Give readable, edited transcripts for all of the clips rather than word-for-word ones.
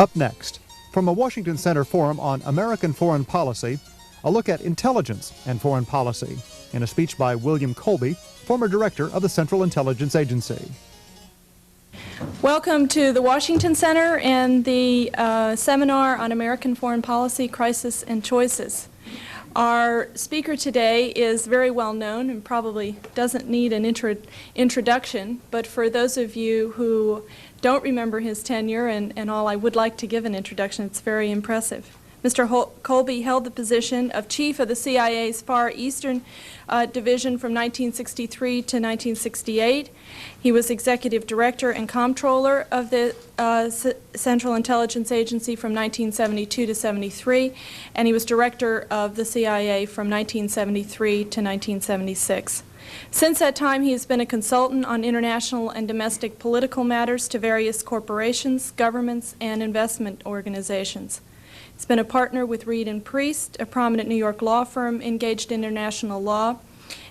Up next, from a Washington Center forum on American foreign policy, a look at intelligence and foreign policy in a speech by William Colby, former director of the Central Intelligence Agency. Welcome to the Washington Center and the seminar on American foreign policy, crisis and choices. Our speaker today is very well known and probably doesn't need an introduction, but for those of you who don't remember his tenure and all, I would like to give an introduction. It's very impressive. Mr. Colby held the position of Chief of the CIA's Far Eastern Division from 1963 to 1968. He was Executive Director and Comptroller of the Central Intelligence Agency from 1972 to 73, and he was Director of the CIA from 1973 to 1976. Since that time, he has been a consultant on international and domestic political matters to various corporations, governments, and investment organizations. He's been a partner with Reed & Priest, a prominent New York law firm engaged in international law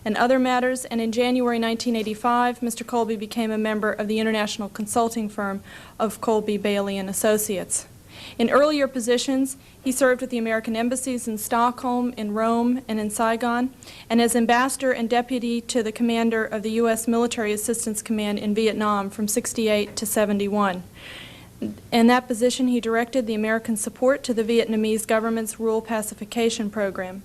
and other matters, and in January 1985, Mr. Colby became a member of the international consulting firm of Colby, Bailey & Associates. In earlier positions, he served with the American embassies in Stockholm, in Rome, and in Saigon, and as ambassador and deputy to the commander of the U.S. Military Assistance Command in Vietnam from 68 to 71. In that position, he directed the American support to the Vietnamese government's rural pacification program.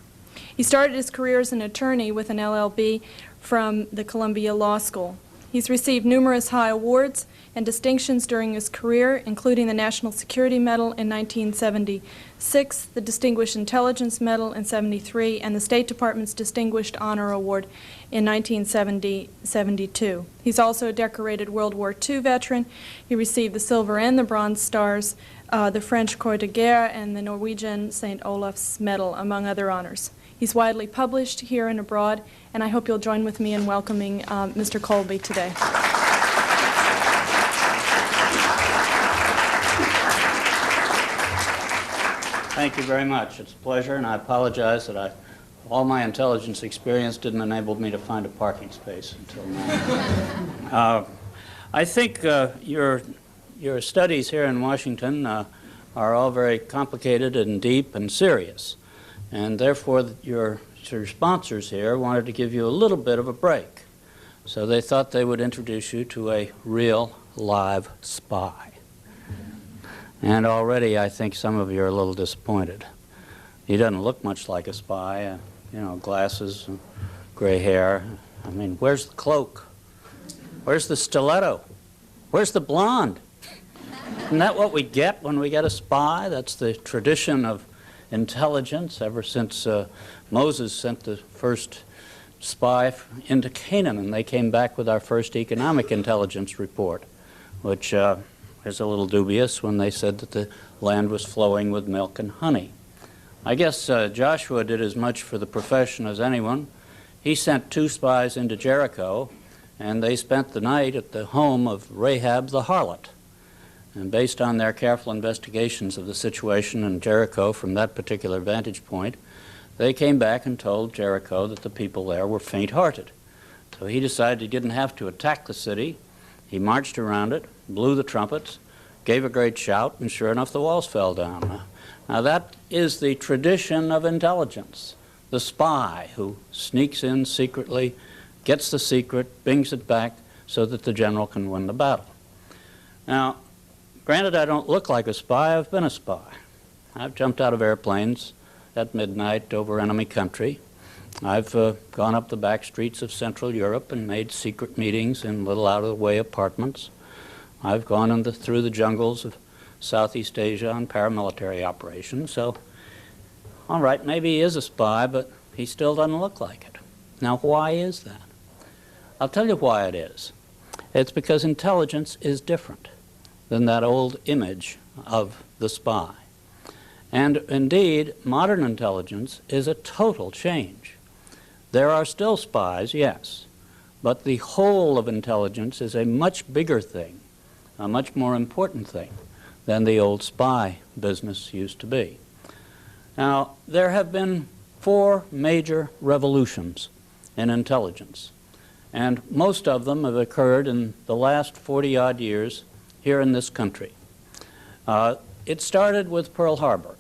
He started his career as an attorney with an LLB from the Columbia Law School. He's received numerous high awards and distinctions during his career, including the National Security Medal in 1976, the Distinguished Intelligence Medal in 73, and the State Department's Distinguished Honor Award in 1972. He's also a decorated World War II veteran. He received the Silver and the Bronze Stars, the French Croix de Guerre, and the Norwegian St. Olaf's Medal, among other honors. He's widely published here and abroad, and I hope you'll join with me in welcoming Mr. Colby today. Thank you very much. It's a pleasure, and I apologize that all my intelligence experience didn't enable me to find a parking space until now. I think your studies here in Washington are all very complicated and deep and serious, and therefore your sponsors here wanted to give you a little bit of a break. So they thought they would introduce you to a real live spy. And already I think some of you are a little disappointed. He doesn't look much like a spy, you know, glasses, and gray hair. I mean, where's the cloak? Where's the stiletto? Where's the blonde? Isn't that what we get when we get a spy? That's the tradition of intelligence ever since Moses sent the first spy into Canaan, and they came back with our first economic intelligence report, which is a little dubious when they said that the land was flowing with milk and honey. I guess Joshua did as much for the profession as anyone. He sent 2 spies into Jericho, and they spent the night at the home of Rahab the harlot. And based on their careful investigations of the situation in Jericho from that particular vantage point, they came back and told Jericho that the people there were faint-hearted. So he decided he didn't have to attack the city. He marched around it, blew the trumpets, gave a great shout, and sure enough, the walls fell down. Now that is the tradition of intelligence. The spy who sneaks in secretly, gets the secret, brings it back so that the general can win the battle. Now, granted, I don't look like a spy. I've been a spy. I've jumped out of airplanes at midnight over enemy country. I've gone up the back streets of Central Europe and made secret meetings in little out-of-the-way apartments. I've gone through the jungles of Southeast Asia on paramilitary operations. So, all right, maybe he is a spy, but he still doesn't look like it. Now, why is that? I'll tell you why it is. It's because intelligence is different than that old image of the spy. And indeed, modern intelligence is a total change. There are still spies, yes, but the whole of intelligence is a much bigger thing, a much more important thing than the old spy business used to be. Now, there have been 4 major revolutions in intelligence, and most of them have occurred in the last 40-odd years here in this country. it started with Pearl Harbor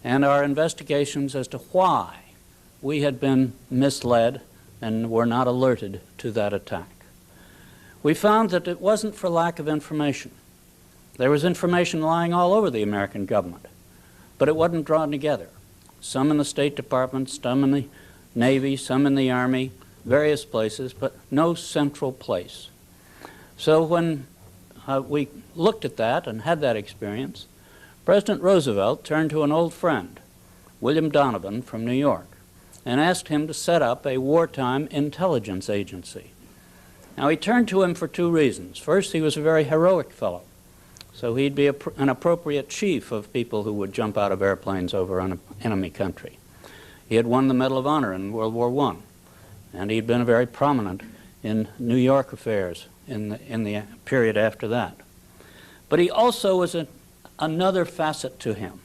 and our investigations as to why we had been misled and were not alerted to that attack. We found that it wasn't for lack of information. There was information lying all over the American government, but it wasn't drawn together. Some in the State Department, some in the Navy, some in the Army, various places, but no central place. So when we looked at that and had that experience, President Roosevelt turned to an old friend, William Donovan from New York, and asked him to set up a wartime intelligence agency. Now, he turned to him for two reasons. First, he was a very heroic fellow, so he'd be an appropriate chief of people who would jump out of airplanes over an enemy country. He had won the Medal of Honor in World War I, and he'd been very prominent in New York affairs in the period after that. But he also was another facet to him,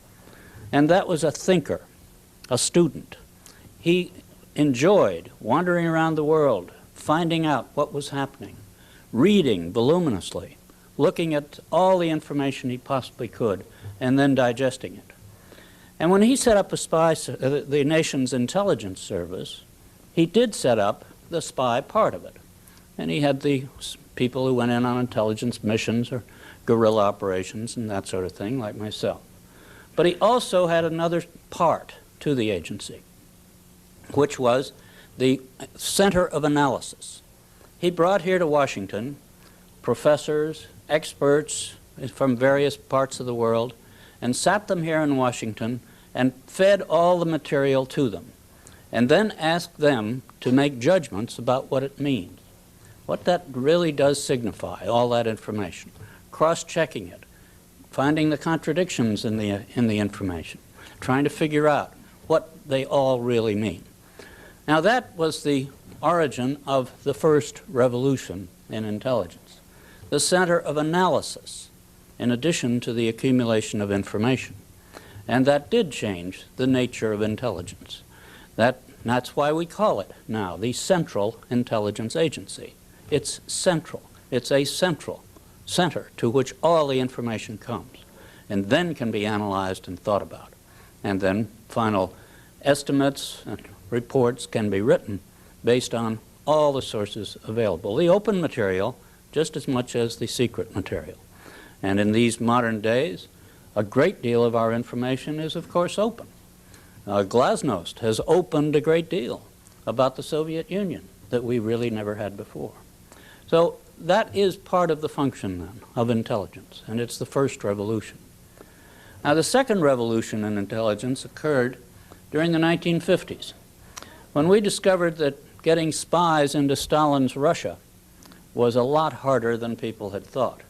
and that was a thinker, a student. He enjoyed wandering around the world, finding out what was happening, reading voluminously, looking at all the information he possibly could, and then digesting it. And when he set up the nation's intelligence service, he did set up the spy part of it. And he had the people who went in on intelligence missions or guerrilla operations and that sort of thing, like myself. But he also had another part to the agency, which was the Center of Analysis. He brought here to Washington professors, experts from various parts of the world, and sat them here in Washington and fed all the material to them, and then asked them to make judgments about what it means, what that really does signify, all that information, cross-checking it, finding the contradictions in the information, trying to figure out what they all really mean. Now, that was the origin of the first revolution in intelligence, the center of analysis, in addition to the accumulation of information. And that did change the nature of intelligence. That's why we call it now the Central Intelligence Agency. It's central. It's a central center to which all the information comes and then can be analyzed and thought about. And then final estimates and reports can be written based on all the sources available, the open material just as much as the secret material. And in these modern days, a great deal of our information is, of course, open. Glasnost has opened a great deal about the Soviet Union that we really never had before. So that is part of the function, then, of intelligence, and it's the first revolution. Now, the second revolution in intelligence occurred during the 1950s, when we discovered that getting spies into Stalin's Russia was a lot harder than people had thought,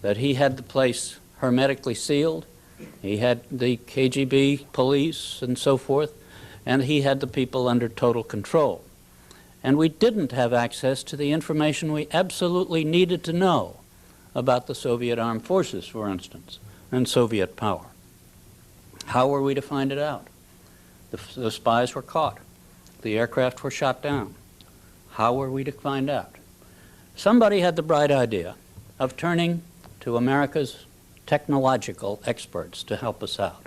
that he had the place hermetically sealed, he had the KGB police and so forth, and he had the people under total control. And we didn't have access to the information we absolutely needed to know about the Soviet armed forces, for instance, and Soviet power. How were we to find it out? The spies were caught. The aircraft were shot down. How were we to find out? Somebody had the bright idea of turning to America's technological experts to help us out.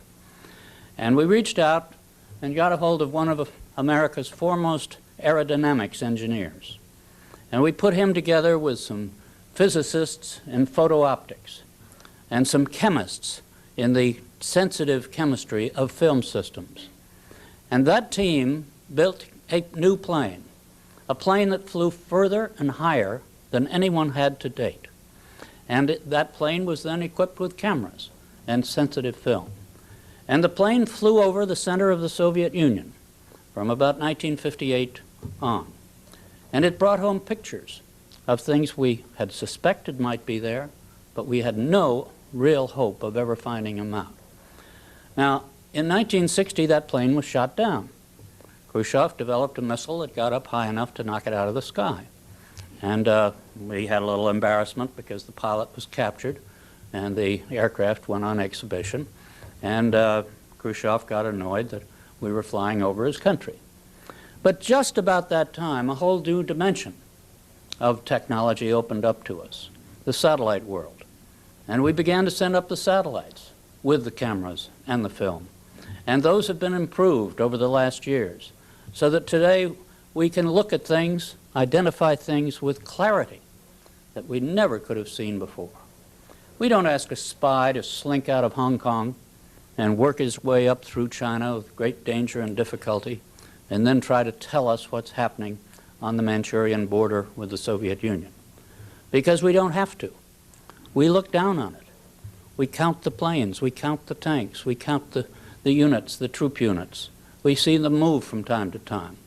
And we reached out and got a hold of one of America's foremost aerodynamics engineers. And we put him together with some physicists in photo optics and some chemists in the sensitive chemistry of film systems. And that team built a new plane, a plane that flew further and higher than anyone had to date. And that plane was then equipped with cameras and sensitive film. And the plane flew over the center of the Soviet Union from about 1958 on. And it brought home pictures of things we had suspected might be there, but we had no real hope of ever finding them out. Now, in 1960, that plane was shot down. Khrushchev developed a missile that got up high enough to knock it out of the sky. And we had a little embarrassment because the pilot was captured and the aircraft went on exhibition. And Khrushchev got annoyed that we were flying over his country. But just about that time, a whole new dimension of technology opened up to us, the satellite world. And we began to send up the satellites with the cameras and the film. And those have been improved over the last years, so that today we can look at things, identify things with clarity that we never could have seen before. We don't ask a spy to slink out of Hong Kong and work his way up through China with great danger and difficulty, and then try to tell us what's happening on the Manchurian border with the Soviet Union. Because we don't have to. We look down on it. We count the planes, we count the tanks, we count the units, the troop units. We see them move from time to time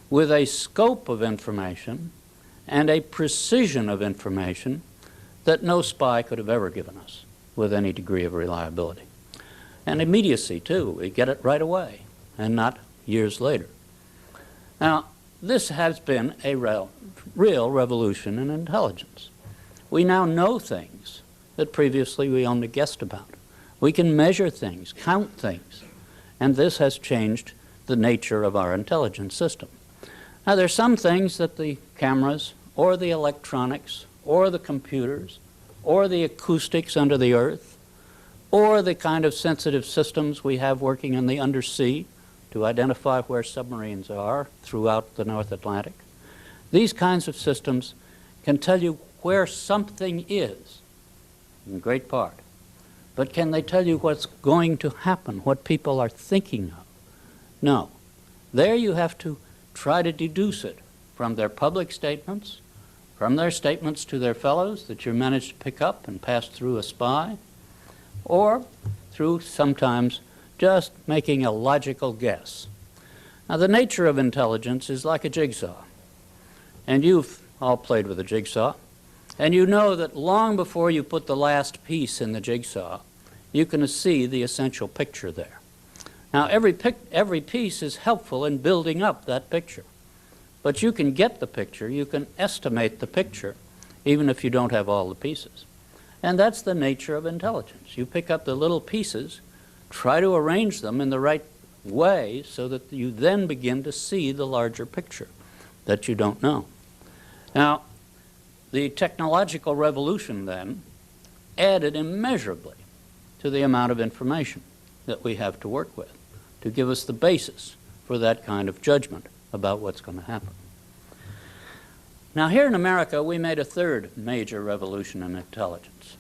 with a scope of information and a precision of information that no spy could have ever given us with any degree of reliability. And immediacy, too. We get it right away and not years later. Now, this has been a real revolution in intelligence. We now know things that previously we only guessed about. We can measure things, count things, and this has changed the nature of our intelligence system. Now, there's some things that the cameras or the electronics or the computers or the acoustics under the earth or the kind of sensitive systems we have working in the undersea to identify where submarines are throughout the North Atlantic. These kinds of systems can tell you where something is, in great part. But can they tell you what's going to happen, what people are thinking of? No. There you have to try to deduce it from their public statements, from their statements to their fellows that you managed to pick up and pass through a spy, or through sometimes just making a logical guess. Now, the nature of intelligence is like a jigsaw. And you've all played with a jigsaw. And you know that long before you put the last piece in the jigsaw, you can see the essential picture there. Now, every piece is helpful in building up that picture. But you can get the picture, you can estimate the picture, even if you don't have all the pieces. And that's the nature of intelligence. You pick up the little pieces, try to arrange them in the right way so that you then begin to see the larger picture that you don't know. Now, the technological revolution then added immeasurably to the amount of information that we have to work with to give us the basis for that kind of judgment about what's going to happen. Now, here in America, we made a third major revolution in intelligence.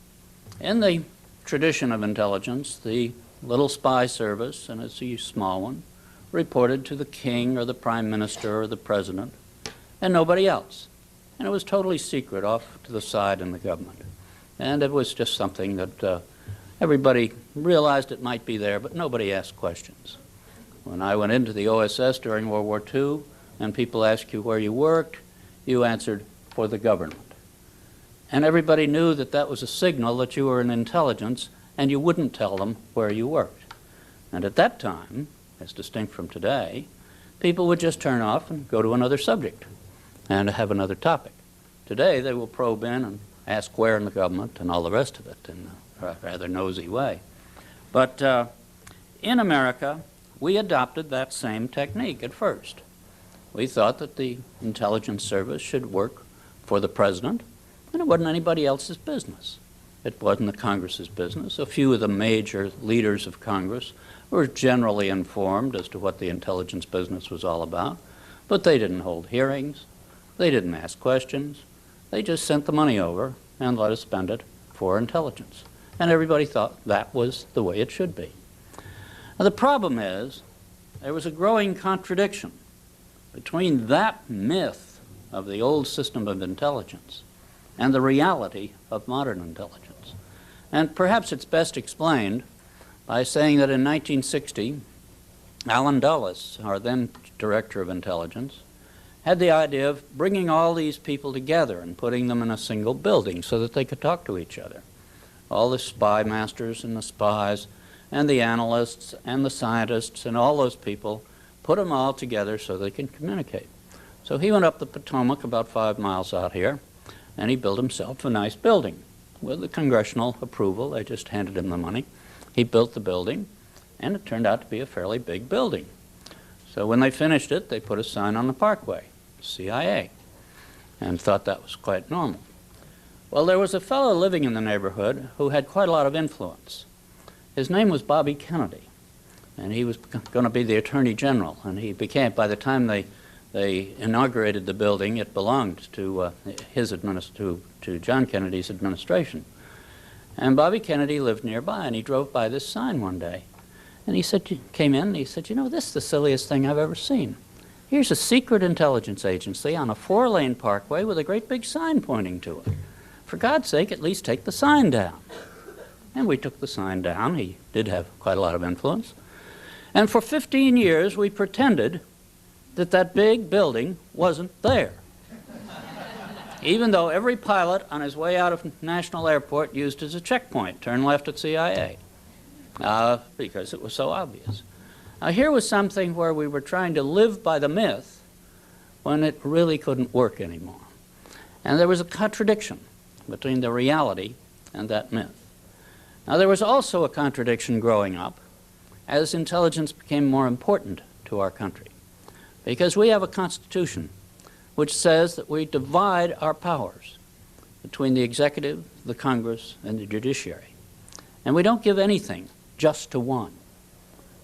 In the tradition of intelligence, the little spy service, and it's a small one, reported to the king or the prime minister or the president, and nobody else. And it was totally secret, off to the side in the government. And it was just something that everybody realized it might be there, but nobody asked questions. When I went into the OSS during World War II, and people asked you where you worked, you answered, for the government. And everybody knew that that was a signal that you were in intelligence, and you wouldn't tell them where you worked. And at that time, as distinct from today, people would just turn off and go to another subject and have another topic. Today, they will probe in and ask where in the government and all the rest of it in a rather nosy way. But in America, we adopted that same technique at first. We thought that the intelligence service should work for the president, and it wasn't anybody else's business. It wasn't the Congress's business. A few of the major leaders of Congress were generally informed as to what the intelligence business was all about, but they didn't hold hearings. They didn't ask questions. They just sent the money over and let us spend it for intelligence. And everybody thought that was the way it should be. Now, the problem is there was a growing contradiction between that myth of the old system of intelligence and the reality of modern intelligence. And perhaps it's best explained by saying that in 1960, Allen Dulles, our then director of intelligence, had the idea of bringing all these people together and putting them in a single building so that they could talk to each other. All the spy masters and the spies and the analysts and the scientists and all those people, put them all together so they can communicate. So he went up the Potomac about 5 miles out here, and he built himself a nice building with the congressional approval. They just handed him the money. He built the building, and it turned out to be a fairly big building. So when they finished it, they put a sign on the parkway, CIA, and thought that was quite normal. Well, there was a fellow living in the neighborhood who had quite a lot of influence. His name was Bobby Kennedy, and he was going to be the Attorney General, and he became, by the time they inaugurated the building, it belonged to to John Kennedy's administration. And Bobby Kennedy lived nearby, and he drove by this sign one day. And he said, came in, and he said, you know, this is the silliest thing I've ever seen. Here's a secret intelligence agency on a 4-lane parkway with a great big sign pointing to it. For God's sake, at least take the sign down. And we took the sign down. He did have quite a lot of influence. And for 15 years, we pretended that that big building wasn't there. Even though every pilot on his way out of National Airport used it as a checkpoint, turn left at CIA, because it was so obvious. Now, here was something where we were trying to live by the myth when it really couldn't work anymore. And there was a contradiction between the reality and that myth. Now, there was also a contradiction growing up as intelligence became more important to our country, because we have a Constitution which says that we divide our powers between the executive, the Congress, and the judiciary. And we don't give anything just to one.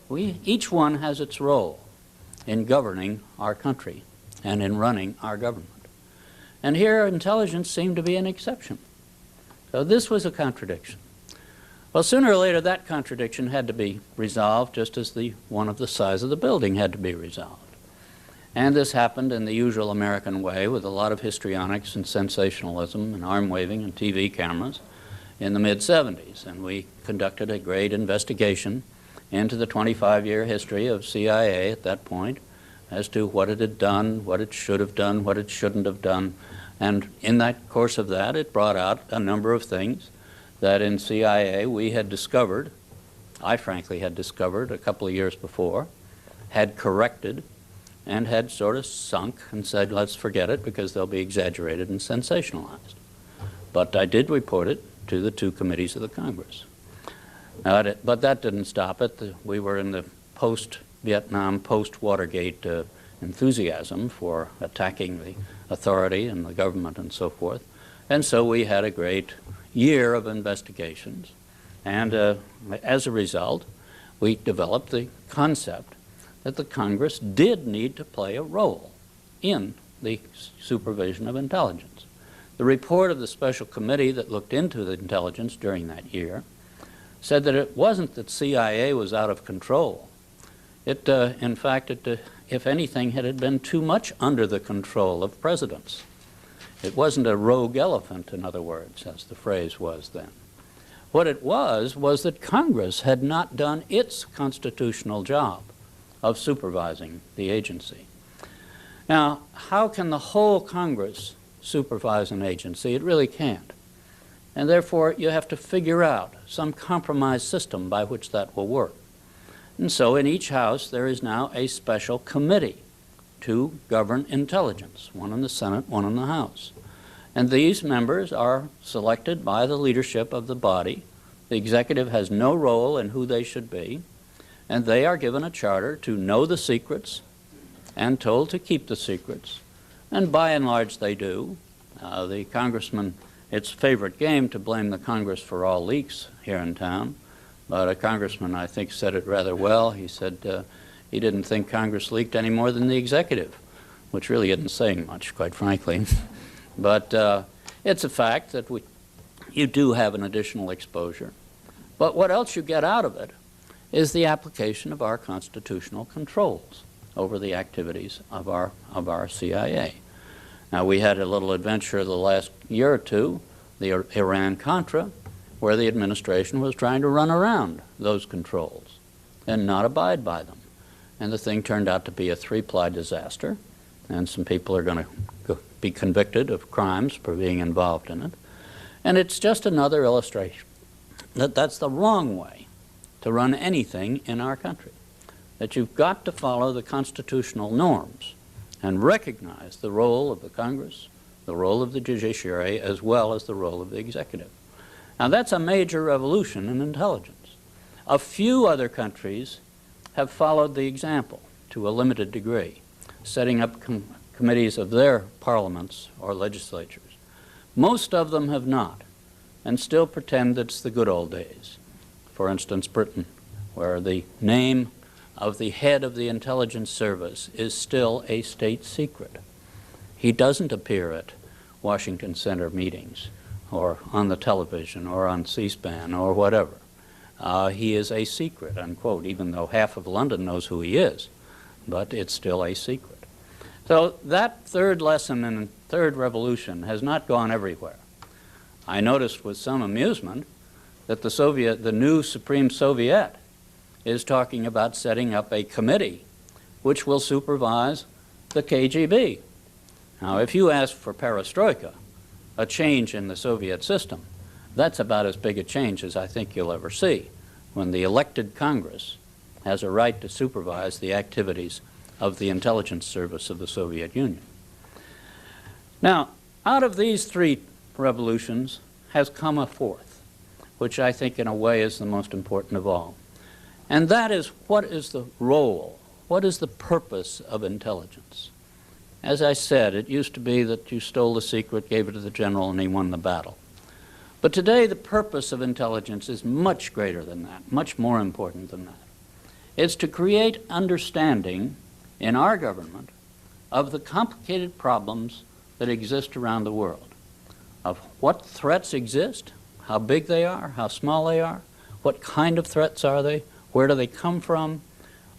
Each one has its role in governing our country and in running our government. And here, intelligence seemed to be an exception. So this was a contradiction. Well, sooner or later, that contradiction had to be resolved, just as the one of the size of the building had to be resolved. And this happened in the usual American way, with a lot of histrionics and sensationalism and arm-waving and TV cameras in the mid-'70s. And we conducted a great investigation into the 25-year history of CIA at that point as to what it had done, what it should have done, what it shouldn't have done. And in that course of that, it brought out a number of things that in CIA we had discovered, I frankly had discovered a couple of years before, had corrected, and had sort of sunk and said, let's forget it because they'll be exaggerated and sensationalized. But I did report it to the 2 committees of the Congress. But that didn't stop it. We were in the post-Vietnam, post-Watergate enthusiasm for attacking the authority and the government and so forth. And so we had a great year of investigations. And as a result, we developed the concept that the Congress did need to play a role in the supervision of intelligence. The report of the special committee that looked into the intelligence during that year said that it wasn't that CIA was out of control. In fact, if anything, it had been too much under the control of presidents. It wasn't a rogue elephant, in other words, as the phrase was then. What it was that Congress had not done its constitutional job of supervising the agency. Now, how can the whole Congress supervise an agency? It really can't. And therefore, you have to figure out some compromise system by which that will work. And so in each House, there is now a special committee to govern intelligence, one in the Senate, one in the House. And these members are selected by the leadership of the body. The executive has no role in who they should be, and they are given a charter to know the secrets and told to keep the secrets. And by and large, they do. The congressman, it's favorite game to blame the Congress for all leaks here in town, but a congressman, I think, said it rather well. He said he didn't think Congress leaked any more than the executive, which really isn't saying much, quite frankly. But it's a fact that you do have an additional exposure. But what else you get out of it is the application of our constitutional controls over the activities of our CIA. Now, we had a little adventure the last year or two, the Iran-Contra, where the administration was trying to run around those controls and not abide by them. And the thing turned out to be a 3-ply disaster, and some people are going to be convicted of crimes for being involved in it. And it's just another illustration that that's the wrong way to run anything in our country, that you've got to follow the constitutional norms and recognize the role of the Congress, the role of the judiciary, as well as the role of the executive. Now, that's a major revolution in intelligence. A few other countries have followed the example to a limited degree, setting up committees of their parliaments or legislatures. Most of them have not, and still pretend it's the good old days. For instance, Britain, where the name of the head of the intelligence service is still a state secret. He doesn't appear at Washington Center meetings or on the television or on C-SPAN or whatever. He is a secret, unquote, even though half of London knows who he is, but it's still a secret. So that third lesson in the third revolution has not gone everywhere. I noticed with some amusement that the new Supreme Soviet is talking about setting up a committee which will supervise the KGB. Now, if you ask for perestroika, a change in the Soviet system, that's about as big a change as I think you'll ever see, when the elected Congress has a right to supervise the activities of the intelligence service of the Soviet Union. Now, out of these three revolutions has come a fourth, which I think in a way is the most important of all. And that is, what is the role, what is the purpose of intelligence? As I said, it used to be that you stole the secret, gave it to the general, and he won the battle. But today the purpose of intelligence is much greater than that, much more important than that. It's to create understanding in our government of the complicated problems that exist around the world, of what threats exist, how big they are, how small they are, what kind of threats are they, where do they come from,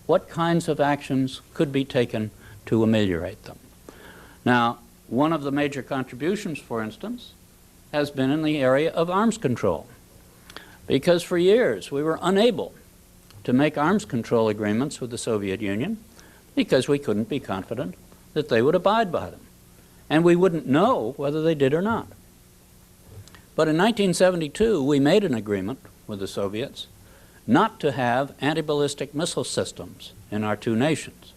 what kinds of actions could be taken to ameliorate them. Now, one of the major contributions, for instance, has been in the area of arms control, because for years we were unable to make arms control agreements with the Soviet Union because we couldn't be confident that they would abide by them, and we wouldn't know whether they did or not. But in 1972 we made an agreement with the Soviets not to have anti-ballistic missile systems in our two nations.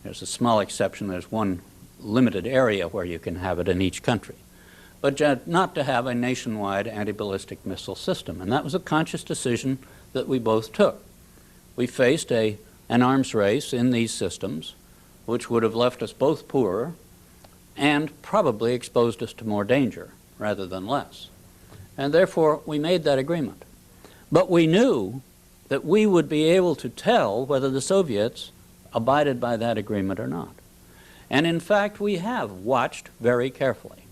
There's a small exception. There's one limited area where you can have it in each country, but not to have a nationwide anti-ballistic missile system. And that was a conscious decision that we both took. We faced an arms race in these systems which would have left us both poorer and probably exposed us to more danger rather than less. And therefore we made that agreement. But we knew that we would be able to tell whether the Soviets abided by that agreement or not. And in fact, we have watched very carefully.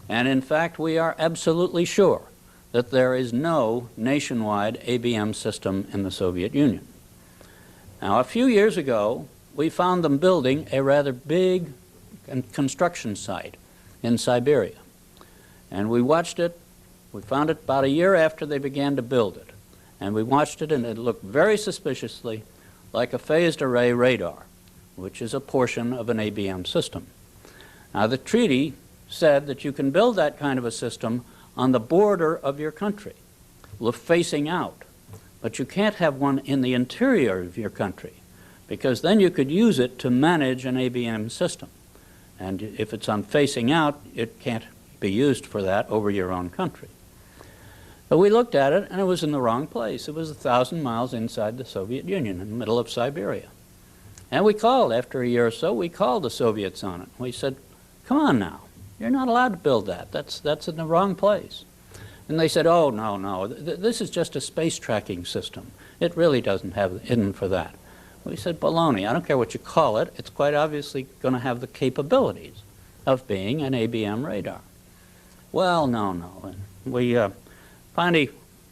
And in fact, we are absolutely sure that there is no nationwide ABM system in the Soviet Union. Now, a few years ago, we found them building a rather big construction site in Siberia. And we watched it. We found it about a year after they began to build it. And we watched it, and it looked very suspiciously like a phased array radar, which is a portion of an ABM system. Now, the treaty said that you can build that kind of a system on the border of your country, facing out. But you can't have one in the interior of your country, because then you could use it to manage an ABM system. And if it's on facing out, it can't be used for that over your own country. But we looked at it, and it was in the wrong place. It was 1,000 miles inside the Soviet Union, in the middle of Siberia. And we called, after a year or so, we called the Soviets on it. We said, come on now, you're not allowed to build that. That's in the wrong place. And they said, oh, no, this is just a space tracking system. It really doesn't have it in for that. We said, baloney, I don't care what you call it. It's quite obviously going to have the capabilities of being an ABM radar. Well, no. And we finally,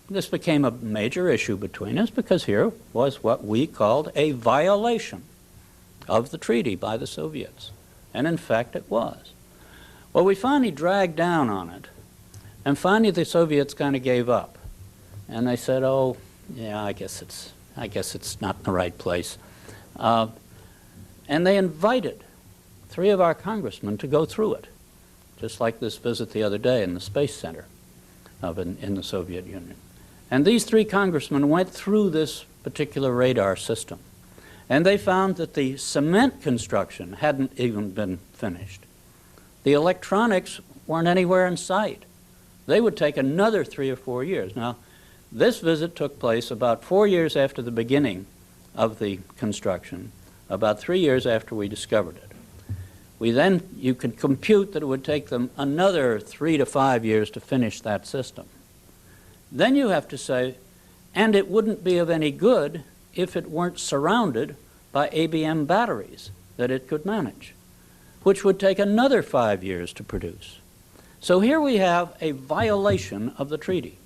this became a major issue between us, because here was what we called a violation of the treaty by the Soviets. And in fact, it was. Well, we finally dragged down on it. And finally, the Soviets kind of gave up, and they said, "Oh, yeah, I guess it's not in the right place." And they invited 3 of our congressmen to go through it, just like this visit the other day in the Space Center in the Soviet Union. And these 3 congressmen went through this particular radar system, and they found that the cement construction hadn't even been finished. The electronics weren't anywhere in sight. They would take another 3 or 4 years. Now, this visit took place about 4 years after the beginning of the construction, about 3 years after we discovered it. You can compute that it would take them another 3 to 5 years to finish that system. Then you have to say, and it wouldn't be of any good if it weren't surrounded by ABM batteries that it could manage, which would take another 5 years to produce. So here we have a violation of the treaty,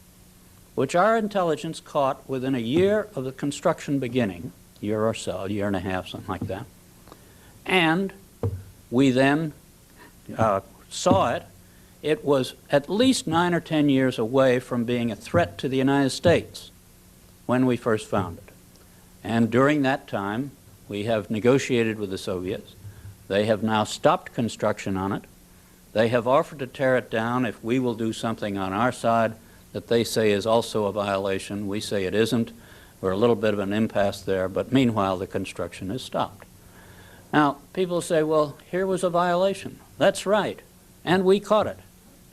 which our intelligence caught within a year of the construction beginning, year or so, a year and a half, something like that. And we then saw it. It was at least 9 or 10 years away from being a threat to the United States when we first found it. And during that time, we have negotiated with the Soviets. They have now stopped construction on it. They have offered to tear it down if we will do something on our side that they say is also a violation. We say it isn't. We're a little bit of an impasse there, but meanwhile the construction is stopped. Now, people say, well, here was a violation. That's right. And we caught it.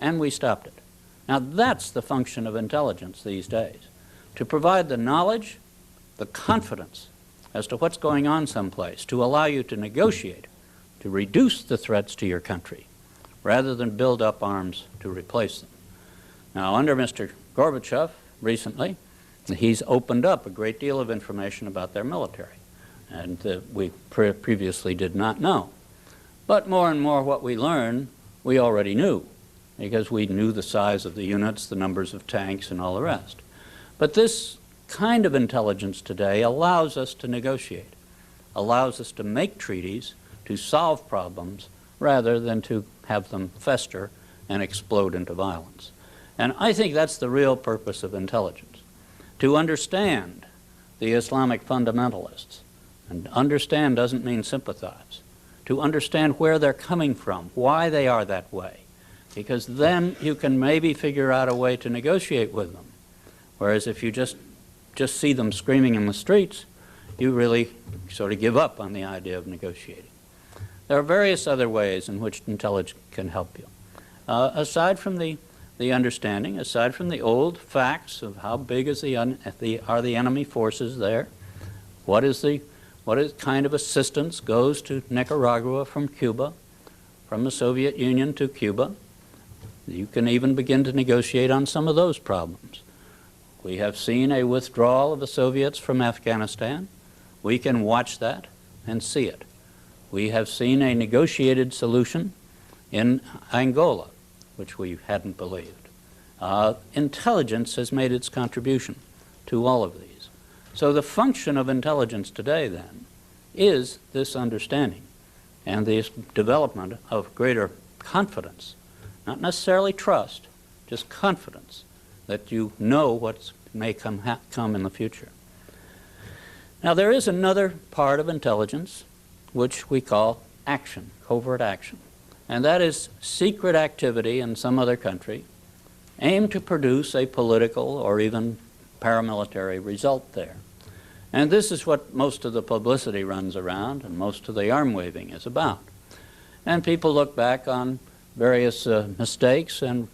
And we stopped it. Now, that's the function of intelligence these days, to provide the knowledge, the confidence as to what's going on someplace, to allow you to negotiate, to reduce the threats to your country, rather than build up arms to replace them. Now, under Mr. Gorbachev recently, he's opened up a great deal of information about their military, and we previously did not know. But more and more what we learn, we already knew, because we knew the size of the units, the numbers of tanks, and all the rest. But this kind of intelligence today allows us to negotiate, allows us to make treaties, to solve problems, rather than to have them fester and explode into violence. And I think that's the real purpose of intelligence, to understand the Islamic fundamentalists. And understand doesn't mean sympathize. To understand where they're coming from, why they are that way, because then you can maybe figure out a way to negotiate with them. Whereas if you just see them screaming in the streets, you really sort of give up on the idea of negotiating. There are various other ways in which intelligence can help you. Aside from the understanding, aside from the old facts of how big are the enemy forces there, what kind of assistance goes to Nicaragua from Cuba, from the Soviet Union to Cuba, you can even begin to negotiate on some of those problems. We have seen a withdrawal of the Soviets from Afghanistan. We can watch that and see it. We have seen a negotiated solution in Angola, which we hadn't believed. Intelligence has made its contribution to all of these. So the function of intelligence today, then, is this understanding and this development of greater confidence, not necessarily trust, just confidence that you know what may come in the future. Now, there is another part of intelligence which we call action, covert action, and that is secret activity in some other country aimed to produce a political or even paramilitary result there. And this is what most of the publicity runs around and most of the arm waving is about. And people look back on various mistakes and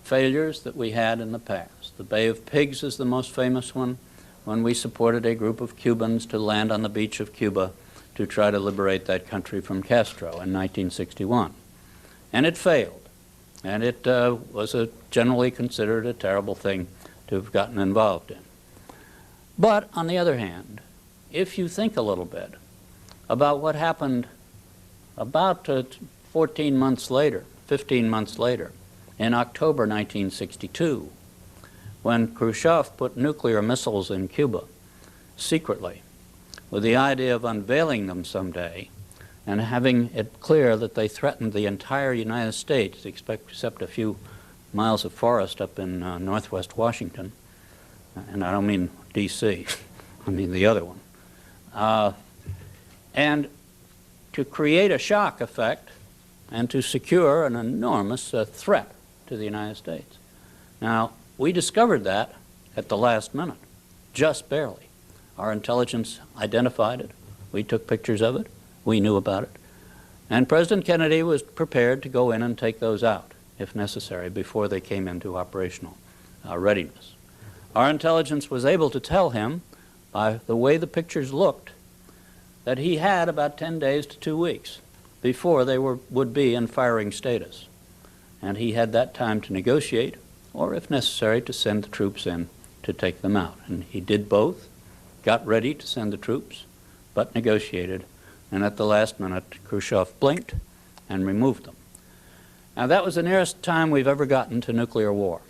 failures that we had in the past. The Bay of Pigs is the most famous one, when we supported a group of Cubans to land on the beach of Cuba to try to liberate that country from Castro in 1961. And it failed. And it was generally considered a terrible thing to have gotten involved in. But on the other hand, if you think a little bit about what happened about 14 months later, 15 months later, in October 1962, when Khrushchev put nuclear missiles in Cuba secretly, with the idea of unveiling them someday and having it clear that they threatened the entire United States, except a few miles of forest up in northwest Washington. And I don't mean D.C., I mean the other one. And to create a shock effect and to secure an enormous threat to the United States. Now, we discovered that at the last minute, just barely. Our intelligence identified it. We took pictures of it. We knew about it. And President Kennedy was prepared to go in and take those out, if necessary, before they came into operational readiness. Our intelligence was able to tell him, by the way the pictures looked, that he had about 10 days to 2 weeks before they would be in firing status. And he had that time to negotiate, or if necessary, to send the troops in to take them out. And he did both, got ready to send the troops, but negotiated. And at the last minute, Khrushchev blinked and removed them. Now, that was the nearest time we've ever gotten to nuclear war.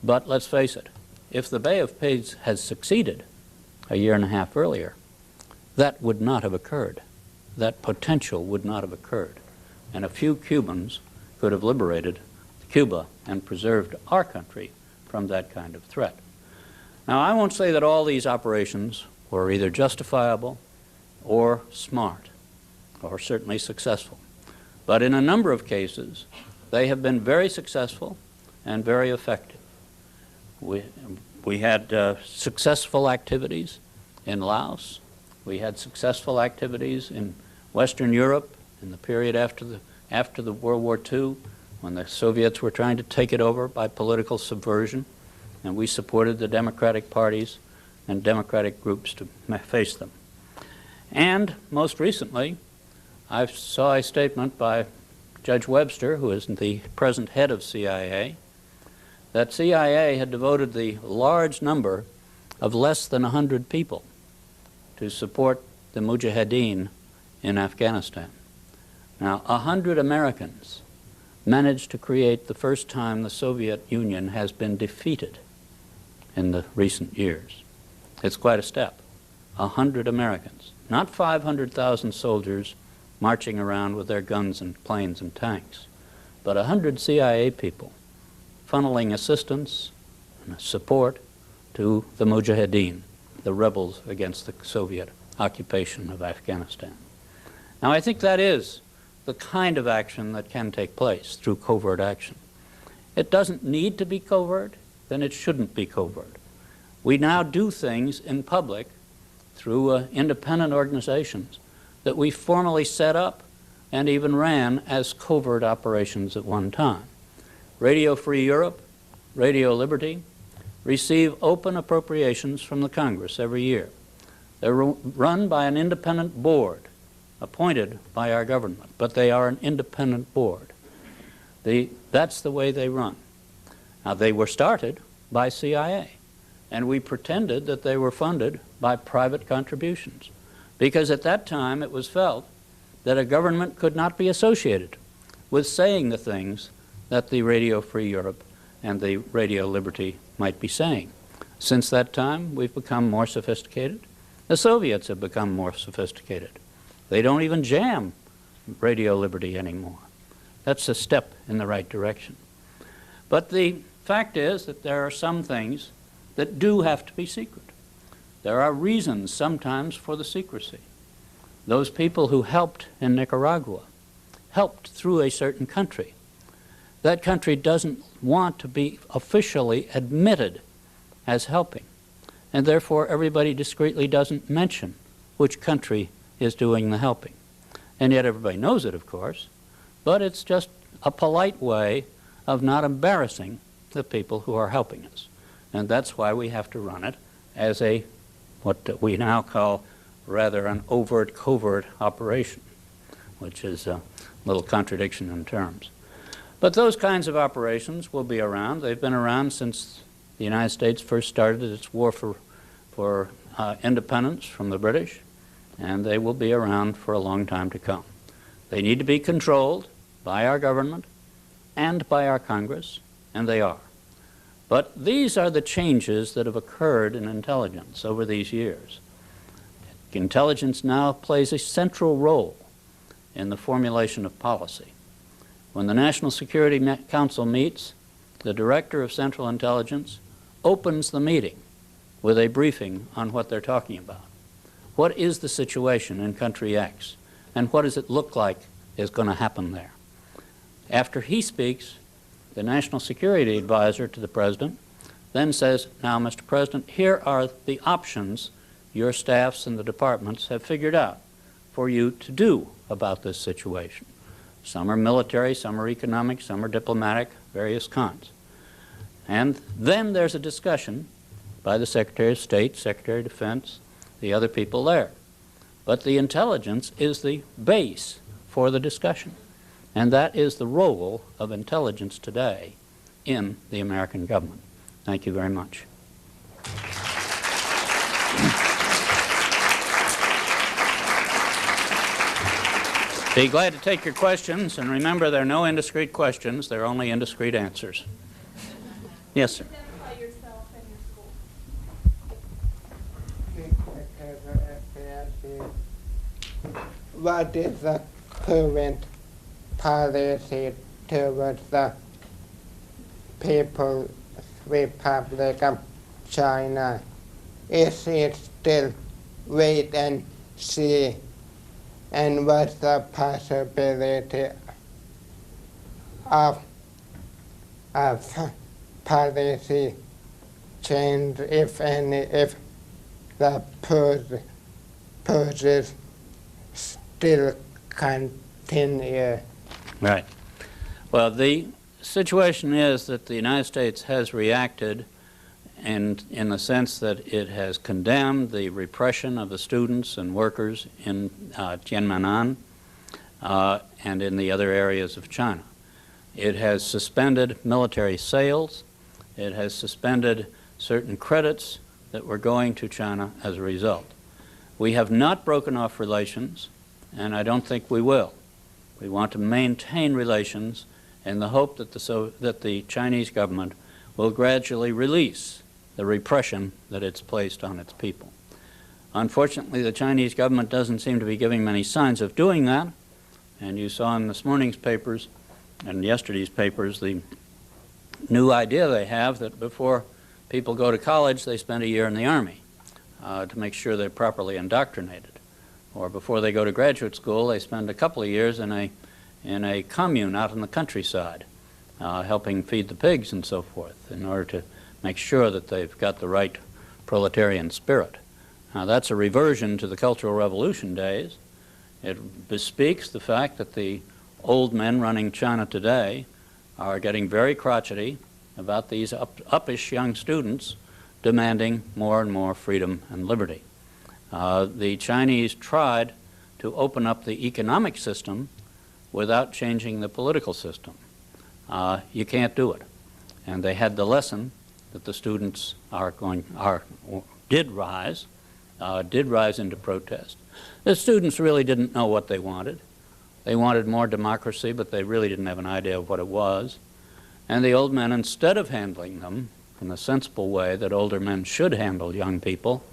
But let's face it, if the Bay of Pigs had succeeded a year and a half earlier, that would not have occurred. That potential would not have occurred. And a few Cubans could have liberated Cuba and preserved our country from that kind of threat. Now, I won't say that all these operations were either justifiable or smart, or certainly successful. But in a number of cases, they have been very successful and very effective. We had successful activities in Laos. We had successful activities in Western Europe in the period after the World War II, when the Soviets were trying to take it over by political subversion, and we supported the democratic parties and democratic groups to face them. And most recently, I saw a statement by Judge Webster, who is the present head of CIA, that CIA had devoted the large number of less than 100 people to support the Mujahideen in Afghanistan. Now, 100 Americans managed to create the first time the Soviet Union has been defeated in the recent years. It's quite a step. 100 Americans, not 500,000 soldiers marching around with their guns and planes and tanks, but 100 CIA people funneling assistance and support to the Mujahideen, the rebels against the Soviet occupation of Afghanistan. Now, I think that is the kind of action that can take place through covert action. It doesn't need to be covert, then it shouldn't be covert. We now do things in public through independent organizations that we formally set up and even ran as covert operations at one time. Radio Free Europe, Radio Liberty receive open appropriations from the Congress every year. They're run by an independent board appointed by our government, but they are an independent board. That's the way they run. Now, they were started by CIA, and we pretended that they were funded by private contributions, because at that time it was felt that a government could not be associated with saying the things that the Radio Free Europe and the Radio Liberty might be saying. Since that time, we've become more sophisticated. The Soviets have become more sophisticated. They don't even jam Radio Liberty anymore. That's a step in the right direction. But the fact is that there are some things that do have to be secret. There are reasons sometimes for the secrecy. Those people who helped in Nicaragua helped through a certain country. That country doesn't want to be officially admitted as helping, and therefore everybody discreetly doesn't mention which country is doing the helping. And yet everybody knows it, of course, but it's just a polite way of not embarrassing the people who are helping us. And that's why we have to run it as what we now call rather an overt-covert operation, which is a little contradiction in terms. But those kinds of operations will be around. They've been around since the United States first started its war for independence from the British, and they will be around for a long time to come. They need to be controlled by our government and by our Congress, and they are. But these are the changes that have occurred in intelligence over these years. Intelligence now plays a central role in the formulation of policy. When the National Security Council meets, the Director of Central Intelligence opens the meeting with a briefing on what they're talking about. What is the situation in country X, and what does it look like is going to happen there? After he speaks, the National Security Advisor to the President then says, now, Mr. President, here are the options your staffs and the departments have figured out for you to do about this situation. Some are military, some are economic, some are diplomatic, various kinds. And then there's a discussion by the Secretary of State, Secretary of Defense, the other people there. But the intelligence is the base for the discussion. And that is the role of intelligence today in the American government. Thank you very much. Be glad to take your questions, and remember, there are no indiscreet questions, there are only indiscreet answers. Yes, sir. Identify yourself and your school. What is the current policy towards the People's Republic of China? Is it still wait and see? And what's the possibility of policy change, if any, if the purges still continue? Right. Well, the situation is that the United States has reacted in the sense that it has condemned the repression of the students and workers in Tiananmen and in the other areas of China. It has suspended military sales. It has suspended certain credits that were going to China as a result. We have not broken off relations, and I don't think we will. We want to maintain relations in the hope that the Chinese government will gradually release the repression that it's placed on its people. Unfortunately, the Chinese government doesn't seem to be giving many signs of doing that, and you saw in this morning's papers and yesterday's papers the new idea they have that before people go to college, they spend a year in the Army to make sure they're properly indoctrinated. Or before they go to graduate school, they spend a couple of years in a commune out in the countryside, helping feed the pigs and so forth, in order to make sure that they've got the right proletarian spirit. Now, that's a reversion to the Cultural Revolution days. It bespeaks the fact that the old men running China today are getting very crotchety about these uppish young students demanding more and more freedom and liberty. The Chinese tried to open up the economic system without changing the political system. You can't do it. And they had the lesson that the students did rise into protest. The students really didn't know what they wanted. They wanted more democracy, but they really didn't have an idea of what it was. And the old men, instead of handling them in a sensible way that older men should handle young people,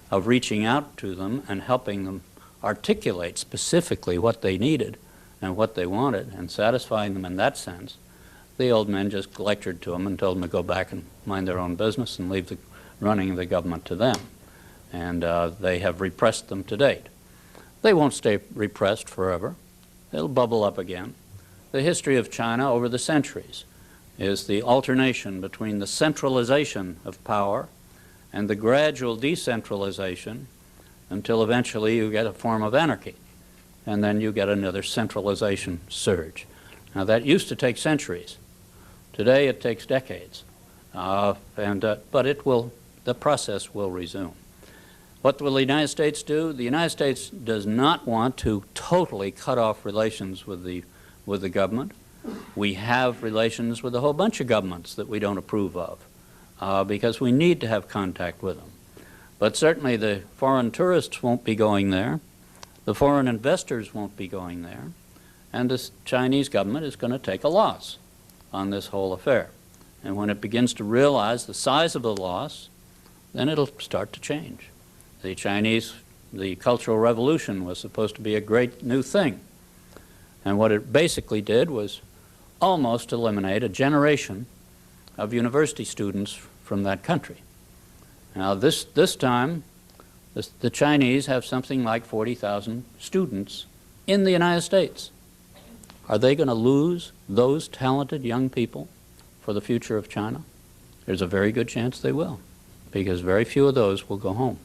of reaching out to them and helping them articulate specifically what they needed and what they wanted and satisfying them in that sense, the old men just lectured to them and told them to go back and mind their own business and leave the running of the government to them. And they have repressed them to date. They won't stay repressed forever. They'll bubble up again. The history of China over the centuries is the alternation between the centralization of power and the gradual decentralization until eventually you get a form of anarchy. And then you get another centralization surge. Now, that used to take centuries. Today it takes decades, but the process will resume. What will the United States do? The United States does not want to totally cut off relations with the government. We have relations with a whole bunch of governments that we don't approve of because we need to have contact with them. But certainly the foreign tourists won't be going there. The foreign investors won't be going there. And the Chinese government is going to take a loss on this whole affair. And when it begins to realize the size of the loss, then it'll start to change. The Cultural Revolution was supposed to be a great new thing. And what it basically did was almost eliminate a generation of university students from that country. Now, this time, the Chinese have something like 40,000 students in the United States. Are they going to lose those talented young people for the future of China? There's a very good chance they will, because very few of those will go home.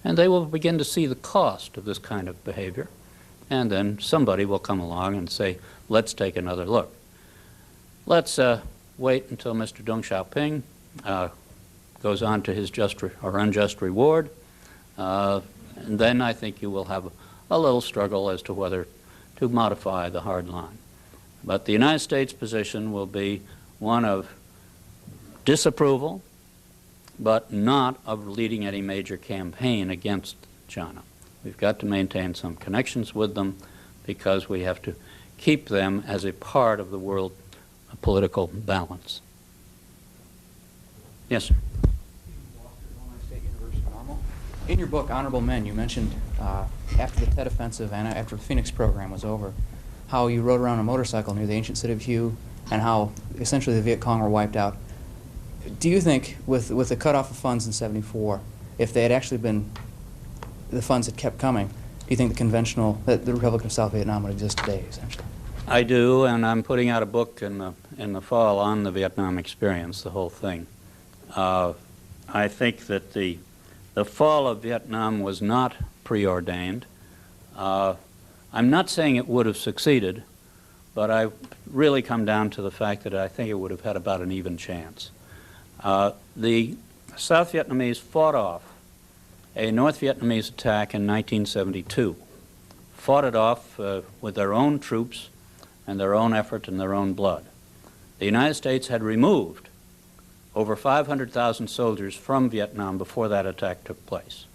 And they will begin to see the cost of this kind of behavior, and then somebody will come along and say, let's take another look. Let's wait until Mr. Deng Xiaoping goes on to his just or unjust reward, and then I think you will have a little struggle as to whether to modify the hard line. But the United States position will be one of disapproval, but not of leading any major campaign against China. We've got to maintain some connections with them because we have to keep them as a part of the world political balance. Yes, sir. In your book, Honorable Men, you mentioned after the Tet Offensive and after the Phoenix program was over, how you rode around a motorcycle near the ancient city of Hue and how essentially the Viet Cong were wiped out. Do you think with the cutoff of funds in '74, if they had actually been, the funds had kept coming, do you think that the Republic of South Vietnam would exist today, essentially? I do, and I'm putting out a book in the fall on the Vietnam experience, the whole thing. I think that the fall of Vietnam was not preordained. I'm not saying it would have succeeded, but I really come down to the fact that I think it would have had about an even chance. The South Vietnamese fought off a North Vietnamese attack in 1972, fought it off with their own troops and their own effort and their own blood. The United States had removed over 500,000 soldiers from Vietnam before that attack took place.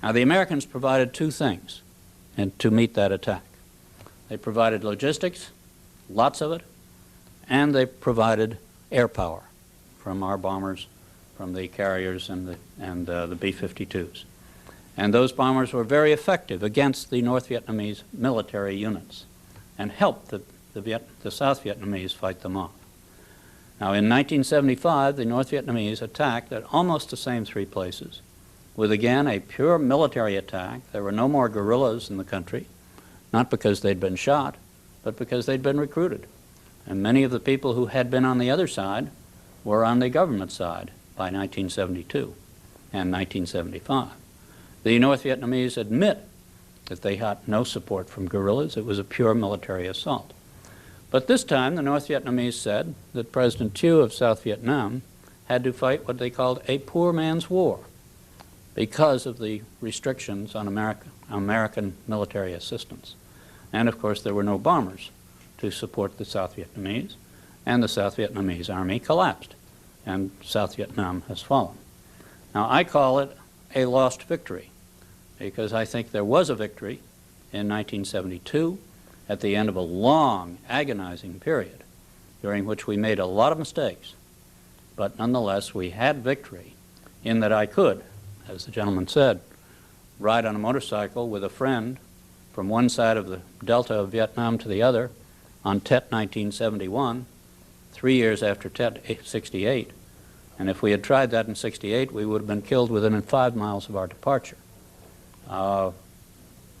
Now, the Americans provided two things to meet that attack. They provided logistics, lots of it, and they provided air power from our bombers, from the carriers and the B-52s. And those bombers were very effective against the North Vietnamese military units and helped the South Vietnamese fight them off. Now, in 1975, the North Vietnamese attacked at almost the same three places, with again a pure military attack. There were no more guerrillas in the country, not because they'd been shot, but because they'd been recruited. And many of the people who had been on the other side were on the government side by 1972 and 1975. The North Vietnamese admit that they had no support from guerrillas. It was a pure military assault. But this time, the North Vietnamese said that President Thieu of South Vietnam had to fight what they called a poor man's war because of the restrictions on American military assistance. And of course, there were no bombers to support the South Vietnamese, and the South Vietnamese army collapsed, and South Vietnam has fallen. Now, I call it a lost victory because I think there was a victory in 1972 at the end of a long, agonizing period during which we made a lot of mistakes. But nonetheless, we had victory in that I could, as the gentleman said, ride on a motorcycle with a friend from one side of the delta of Vietnam to the other on Tet 1971, 3 years after Tet 68. And if we had tried that in '68, we would have been killed within 5 miles of our departure.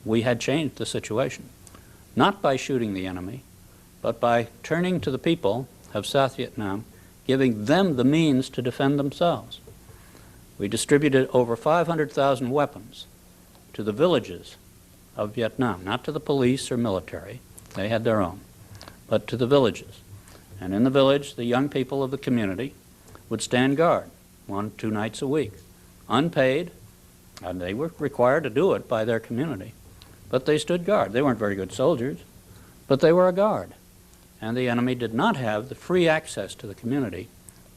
We had changed the situation, not by shooting the enemy, but by turning to the people of South Vietnam, giving them the means to defend themselves. We distributed over 500,000 weapons to the villages of Vietnam, not to the police or military, they had their own, but to the villages. And in the village, the young people of the community would stand guard 1 or 2 nights a week, unpaid, and they were required to do it by their community. But they stood guard. They weren't very good soldiers, but they were a guard. And the enemy did not have the free access to the community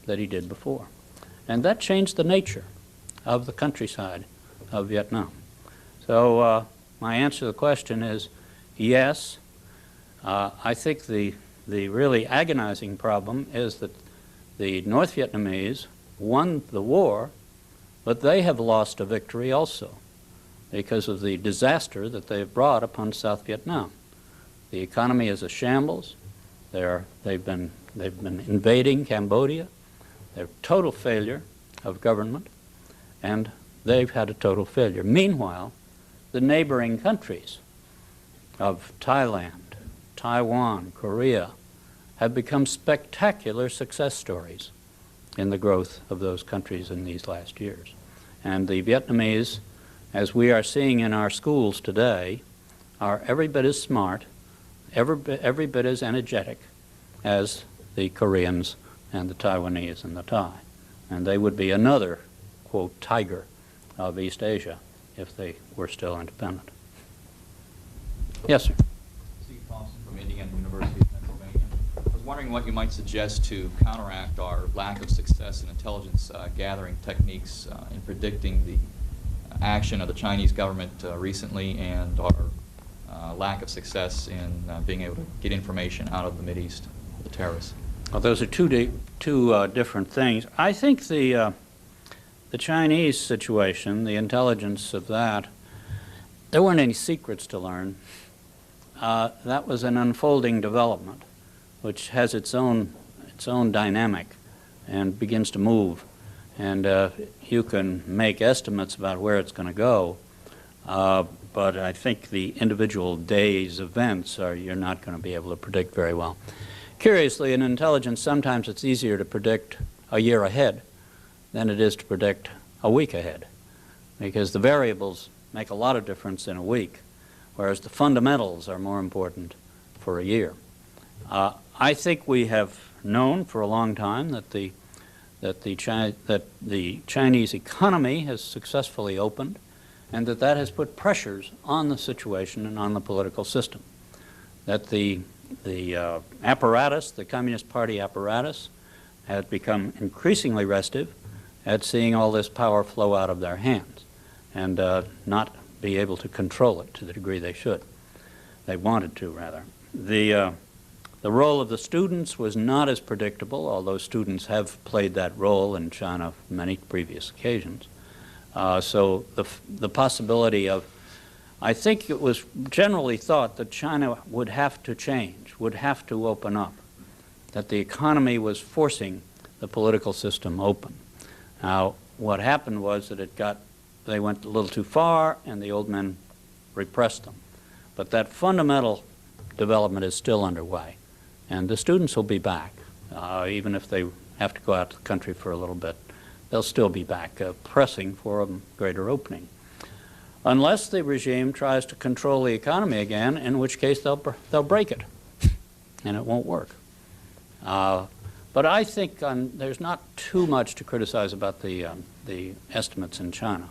that he did before. And that changed the nature of the countryside of Vietnam. So my answer to the question is yes. I think the really agonizing problem is that the North Vietnamese won the war, but they have lost a victory also because of the disaster that they have brought upon South Vietnam. The economy is a shambles. They've been invading Cambodia. They're total failure of government, and they've had a total failure. Meanwhile, the neighboring countries of Thailand, Taiwan, Korea have become spectacular success stories in the growth of those countries in these last years. And the Vietnamese, as we are seeing in our schools today, are every bit as smart, every bit as energetic as the Koreans and the Taiwanese and the Thai. And they would be another, quote, tiger of East Asia if they were still independent. Yes, sir. So you Thompson from Indiana University of Pennsylvania. I was wondering what you might suggest to counteract our lack of success in intelligence gathering techniques in predicting the action of the Chinese government recently, and our lack of success in being able to get information out of the Mideast, the terrorists. Well, those are two different things. I think the Chinese situation, the intelligence of that, there weren't any secrets to learn. That was an unfolding development, which has its own dynamic and begins to move. And you can make estimates about where it's going to go, but I think the individual day's events you're not going to be able to predict very well. Curiously, in intelligence, sometimes it's easier to predict a year ahead than it is to predict a week ahead, because the variables make a lot of difference in a week, whereas the fundamentals are more important for a year. I think we have known for a long time that the Chinese economy has successfully opened, and that has put pressures on the situation and on the political system. That the apparatus, the Communist Party apparatus, has become increasingly restive at seeing all this power flow out of their hands and not be able to control it to the degree they should. They wanted to, rather. The role of the students was not as predictable, although students have played that role in China on many previous occasions. So the possibility of, I think it was generally thought that China would have to change, would have to open up, that the economy was forcing the political system open. Now, what happened was that they went a little too far, and the old men repressed them. But that fundamental development is still underway, and the students will be back, even if they have to go out to the country for a little bit. They'll still be back, pressing for a greater opening. Unless the regime tries to control the economy again, in which case they'll break it, and it won't work. But I think there's not too much to criticize about the estimates in China.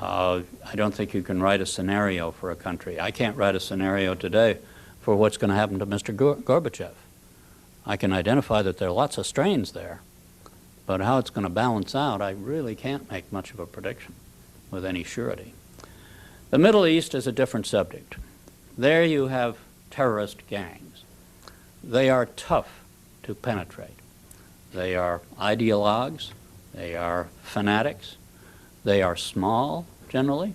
I don't think you can write a scenario for a country. I can't write a scenario today for what's going to happen to Mr. Gorbachev. I can identify that there are lots of strains there, but how it's going to balance out, I really can't make much of a prediction with any surety. The Middle East is a different subject. There you have terrorist gangs. They are tough to penetrate. They are ideologues. They are fanatics. They are small, generally.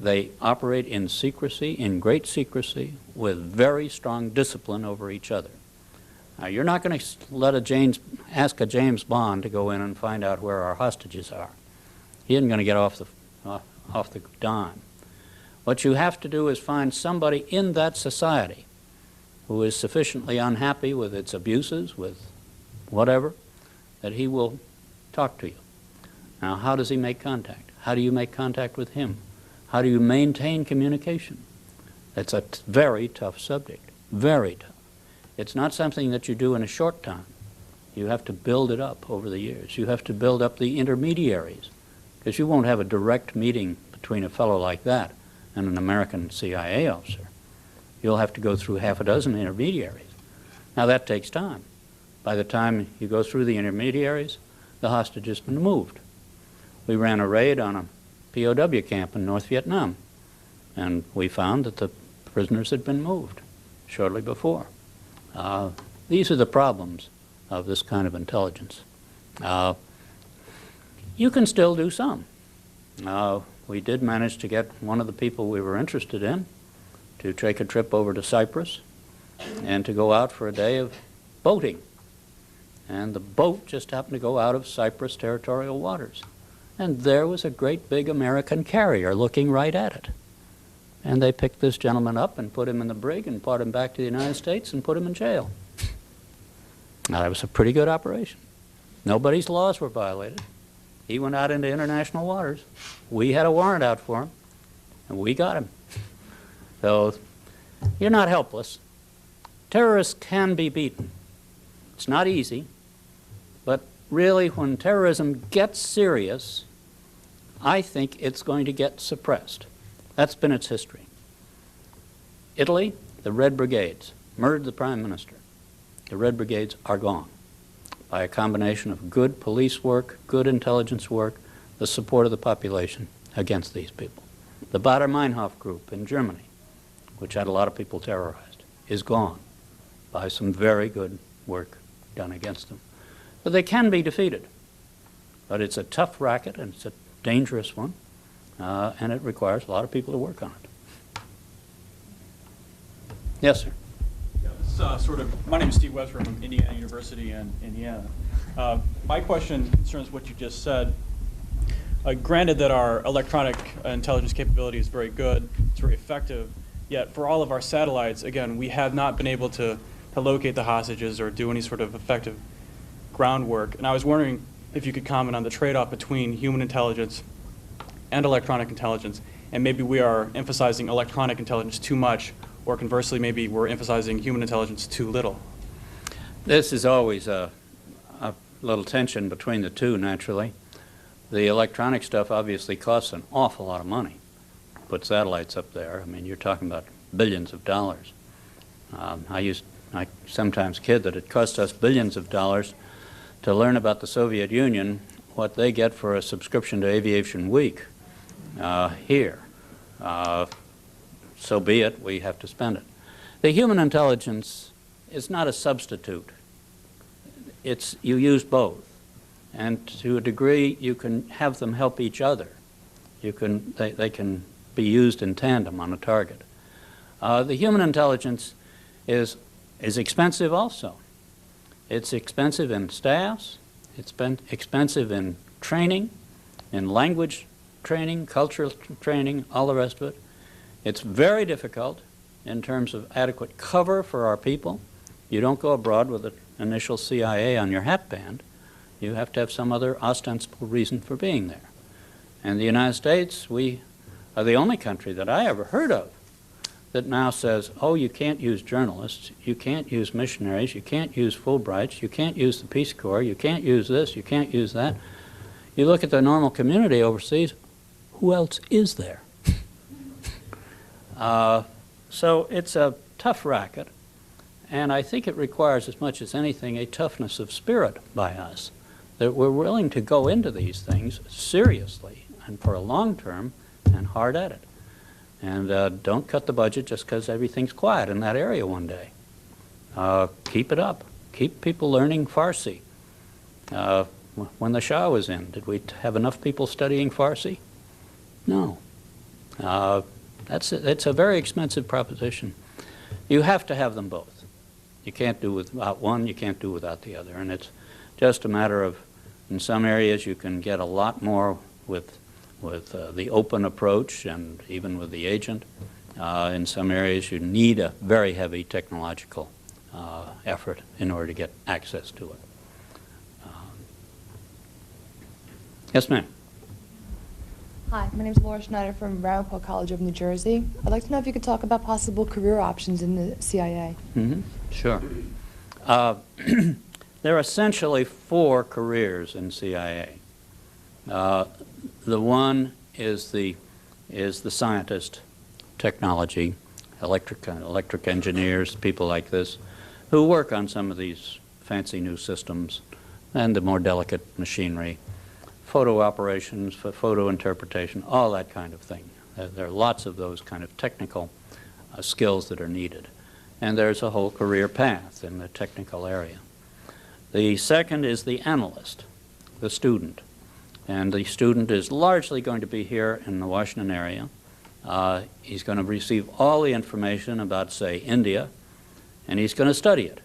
They operate in secrecy, in great secrecy, with very strong discipline over each other. Now, you're not going to let ask a James Bond to go in and find out where our hostages are. He isn't going to get off the dime. What you have to do is find somebody in that society who is sufficiently unhappy with its abuses, with whatever, that he will talk to you. Now, how does he make contact? How do you make contact with him? How do you maintain communication? It's a very tough subject, very tough. It's not something that you do in a short time. You have to build it up over the years. You have to build up the intermediaries, because you won't have a direct meeting between a fellow like that and an American CIA officer. You'll have to go through half a dozen intermediaries. Now, that takes time. By the time you go through the intermediaries, the hostage has been moved. We ran a raid on a POW camp in North Vietnam, and we found that the prisoners had been moved shortly before. These are the problems of this kind of intelligence. You can still do some. We did manage to get one of the people we were interested in to take a trip over to Cyprus and to go out for a day of boating. And the boat just happened to go out of Cyprus territorial waters. And there was a great big American carrier looking right at it. And they picked this gentleman up and put him in the brig and brought him back to the United States and put him in jail. Now, that was a pretty good operation. Nobody's laws were violated. He went out into international waters. We had a warrant out for him, and we got him. So you're not helpless. Terrorists can be beaten. It's not easy, but really when terrorism gets serious, I think it's going to get suppressed. That's been its history. Italy The Red Brigades murdered the Prime Minister. The Red Brigades are gone by a combination of good police work, good intelligence work, the support of the population against these people. The Baader-Meinhof group in Germany, which had a lot of people terrorized, is gone by some very good work done against them. But they can be defeated. But it's a tough racket, and it's a dangerous one, and it requires a lot of people to work on it. Yes, sir. My name is Steve Webster from Indiana University in Indiana. My question concerns what you just said. Granted that our electronic intelligence capability is very good, it's very effective, yet for all of our satellites, again, we have not been able to locate the hostages or do any sort of effective groundwork. And I was wondering if you could comment on the trade-off between human intelligence and electronic intelligence, and maybe we are emphasizing electronic intelligence too much, or conversely, maybe we're emphasizing human intelligence too little. This is always a little tension between the two, naturally. The electronic stuff obviously costs an awful lot of money. Put satellites up there, I mean, you're talking about billions of dollars. I sometimes kid that it cost us billions of dollars to learn about the Soviet Union, what they get for a subscription to Aviation Week here. So be it, we have to spend it. The human intelligence is not a substitute. You use both. And to a degree, you can have them help each other. They can be used in tandem on a target. The human intelligence is expensive also. It's expensive in staffs, it's been expensive in training, in language training, cultural training, all the rest of it. It's very difficult in terms of adequate cover for our people. You don't go abroad with an initial CIA on your hatband. You have to have some other ostensible reason for being there. And the United States, we are the only country that I ever heard of that now says, oh, you can't use journalists, you can't use missionaries, you can't use Fulbrights, you can't use the Peace Corps, you can't use this, you can't use that. You look at the normal community overseas, who else is there? So it's a tough racket, and I think it requires, as much as anything, a toughness of spirit by us, that we're willing to go into these things seriously and for a long term and hard at it. And don't cut the budget just because everything's quiet in that area one day. Keep it up. Keep people learning Farsi. When the Shah was in, did we have enough people studying Farsi? No. It's a very expensive proposition. You have to have them both. You can't do without one, you can't do without the other. And it's just a matter of, in some areas you can get a lot more with the open approach and even with the agent. In some areas you need a very heavy technological effort in order to get access to it. Yes, ma'am. Hi, my name is Laura Schneider from Ramapo College of New Jersey. I'd like to know if you could talk about possible career options in the CIA. Mm-hmm. Sure. There are essentially 4 careers in CIA. The one is the scientist, technology, electric engineers, people like this, who work on some of these fancy new systems and the more delicate machinery, photo operations, photo interpretation, all that kind of thing. There are lots of those kind of technical skills that are needed. And there's a whole career path in the technical area. The second is the analyst, the student. And the student is largely going to be here in the Washington area. He's going to receive all the information about, say, India, and he's going to study it.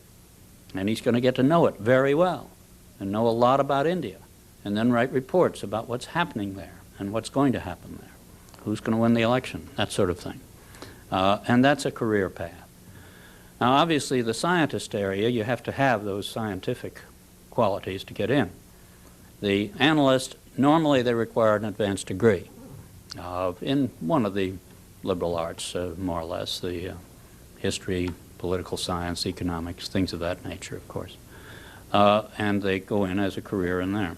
And he's going to get to know it very well and know a lot about India, and then write reports about what's happening there and what's going to happen there, who's going to win the election, that sort of thing. And that's a career path. Now, obviously, the scientist area, you have to have those scientific qualities to get in. The analyst, normally they require an advanced degree in one of the liberal arts, more or less, the history, political science, economics, things of that nature, of course. And they go in as a career in there.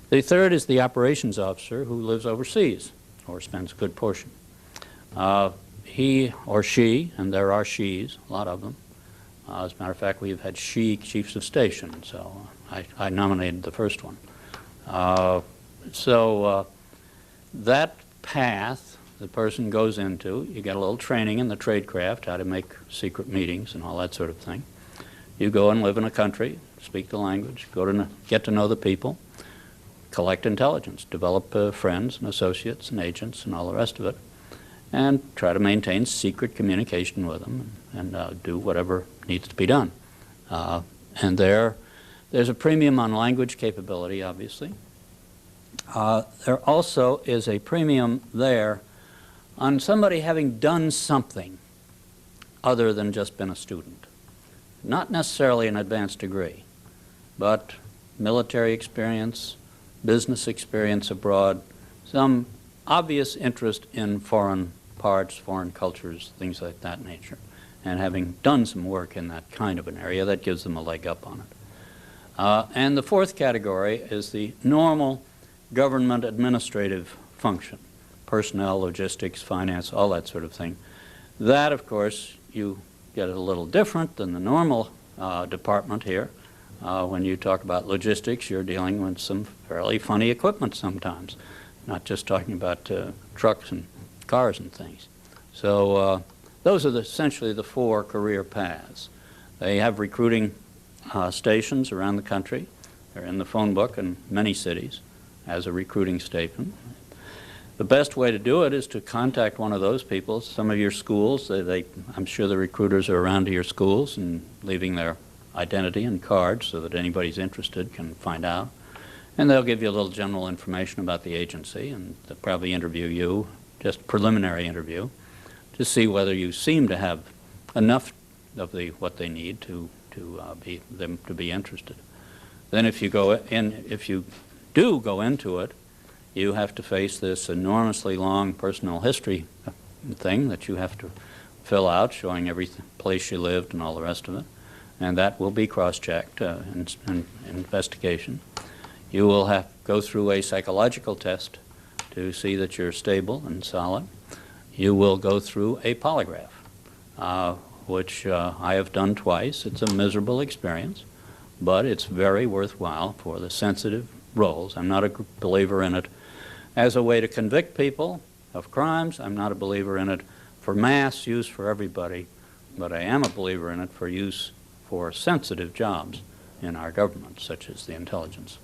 The third is the operations officer who lives overseas or spends a good portion. he or she, and there are she's, a lot of them. As a matter of fact, we've had she chiefs of station, so I nominated the first one. That path the person goes into, you get a little training in the tradecraft, how to make secret meetings and all that sort of thing. You go and live in a country, speak the language, get to know the people, collect intelligence, develop friends and associates and agents and all the rest of it, and try to maintain secret communication with them and do whatever needs to be done. And there's a premium on language capability, obviously. There also is a premium there on somebody having done something other than just been a student. Not necessarily an advanced degree, but military experience, business experience abroad, some obvious interest in foreign parts, foreign cultures, things like that nature, and having done some work in that kind of an area, that gives them a leg up on it. And the fourth category is the normal government administrative function, personnel, logistics, finance, all that sort of thing. That, of course, you get a little different than the normal department here. When you talk about logistics, you're dealing with some fairly funny equipment sometimes, not just talking about trucks and cars and things. So those are essentially the four career paths. They have recruiting stations around the country. They're in the phone book in many cities as a recruiting station. The best way to do it is to contact one of those people. Some of your schools, I'm sure the recruiters are around to your schools and leaving their identity and cards so that anybody who's interested can find out. And they'll give you a little general information about the agency, and they'll probably interview you, just preliminary interview, to see whether you seem to have enough of what they need to be interested. Then if you do go into it, you have to face this enormously long personal history thing that you have to fill out, showing every place you lived and all the rest of it. And that will be cross-checked in investigation. You will have to go through a psychological test to see that you're stable and solid. You will go through a polygraph, which I have done twice. It's a miserable experience, but it's very worthwhile for the sensitive roles. I'm not a believer in it as a way to convict people of crimes. I'm not a believer in it for mass use for everybody, but I am a believer in it for use for sensitive jobs in our government, such as the intelligence.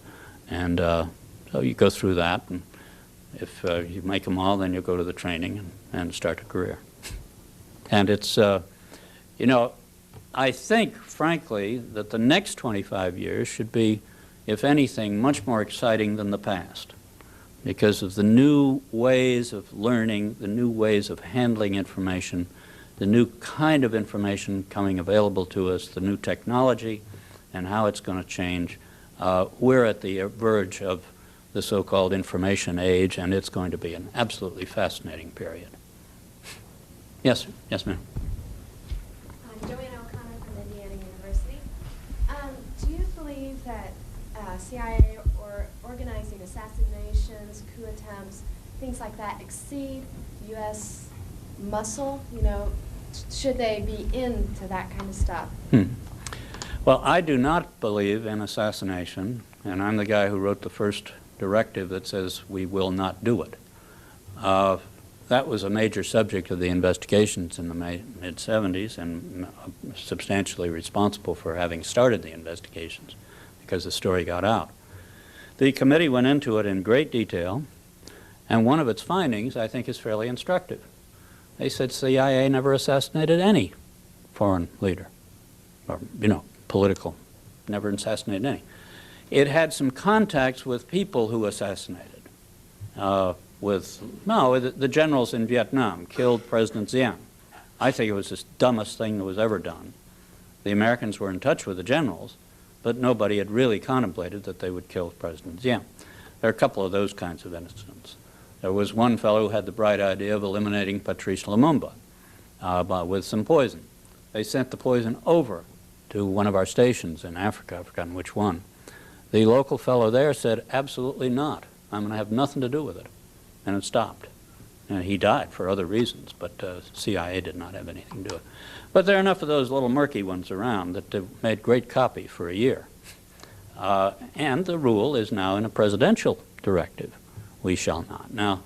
And so you go through that, and if you make them all, then you'll go to the training and start a career. And it's, you know, I think, frankly, that the next 25 years should be, if anything, much more exciting than the past, because of the new ways of learning, the new ways of handling information, the new kind of information coming available to us, the new technology, and how it's going to change. We're at the verge of the so-called information age, and it's going to be an absolutely fascinating period. Yes, yes, ma'am. I'm Joanne O'Connor from Indiana University. Do you believe that CIA or organizing assassinations, coup attempts, things like that exceed U.S. muscle? You know, should they be into that kind of stuff? Well, I do not believe in assassination, and I'm the guy who wrote the first directive that says we will not do it. That was a major subject of the investigations in the mid-70s, and substantially responsible for having started the investigations, because the story got out. The committee went into it in great detail, and one of its findings, I think, is fairly instructive. They said CIA never assassinated any foreign leader, or, you know, political, never assassinated any. It had some contacts with people who assassinated. The generals in Vietnam killed President Diem. I think it was the dumbest thing that was ever done. The Americans were in touch with the generals, but nobody had really contemplated that they would kill President Diem. There are a couple of those kinds of incidents. There was one fellow who had the bright idea of eliminating Patrice Lumumba with some poison. They sent the poison over to one of our stations in Africa, I've forgotten which one. The local fellow there said, absolutely not. I'm going to have nothing to do with it. And it stopped. And he died for other reasons, but CIA did not have anything to do with it. But there are enough of those little murky ones around that made great copy for a year. And the rule is now in a presidential directive. We shall not. Now,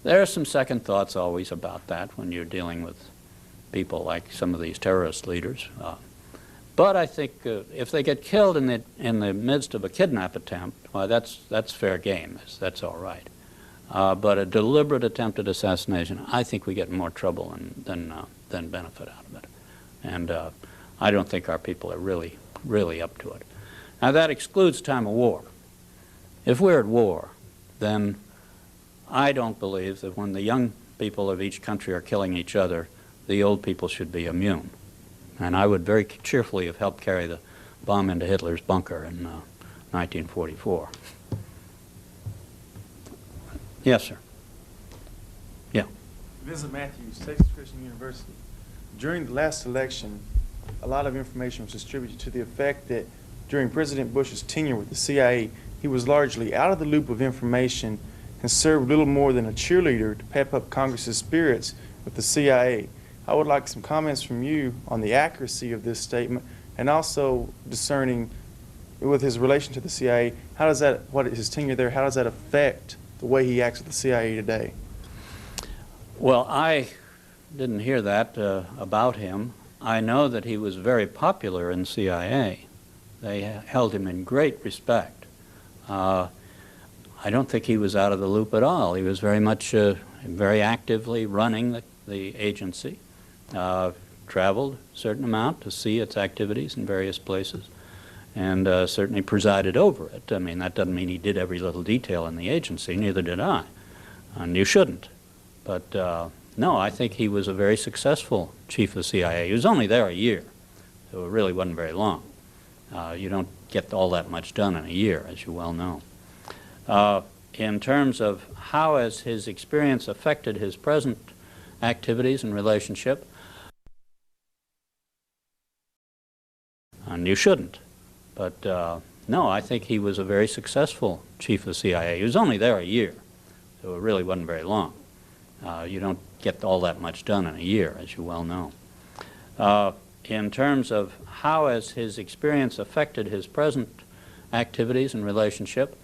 there are some second thoughts always about that when you're dealing with people like some of these terrorist leaders. But I think if they get killed in the midst of a kidnap attempt, well, that's fair game. That's all right. But a deliberate attempted assassination, I think we get more trouble than benefit out of it. And I don't think our people are really up to it. Now, that excludes time of war. If we're at war, then I don't believe that when the young people of each country are killing each other, the old people should be immune. And I would very cheerfully have helped carry the bomb into Hitler's bunker in 1944. Yes, sir. Yeah. Vincent Matthews, Texas Christian University. During the last election, a lot of information was distributed to the effect that during President Bush's tenure with the CIA, he was largely out of the loop of information and served little more than a cheerleader to pep up Congress's spirits with the CIA. I would like some comments from you on the accuracy of this statement and also discerning with his relation to the CIA, how does that, what his tenure there, how does that affect the way he acts with the CIA today? Well, I didn't hear that about him. I know that he was very popular in CIA. They held him in great respect. I don't think he was out of the loop at all. He was very much, very actively running the agency, traveled a certain amount to see its activities in various places, and certainly presided over it. I mean, that doesn't mean he did every little detail in the agency, neither did I, and you shouldn't. But no, I think he was a very successful chief of the CIA. He was only there a year, so it really wasn't very long. You don't get all that much done in a year, as you well know. In terms of how has his experience affected his present activities and relationship, and you shouldn't. But no, I think he was a very successful chief of the CIA. He was only there a year, so it really wasn't very long. You don't get all that much done in a year, as you well know. In terms of how has his experience affected his present activities and relationship,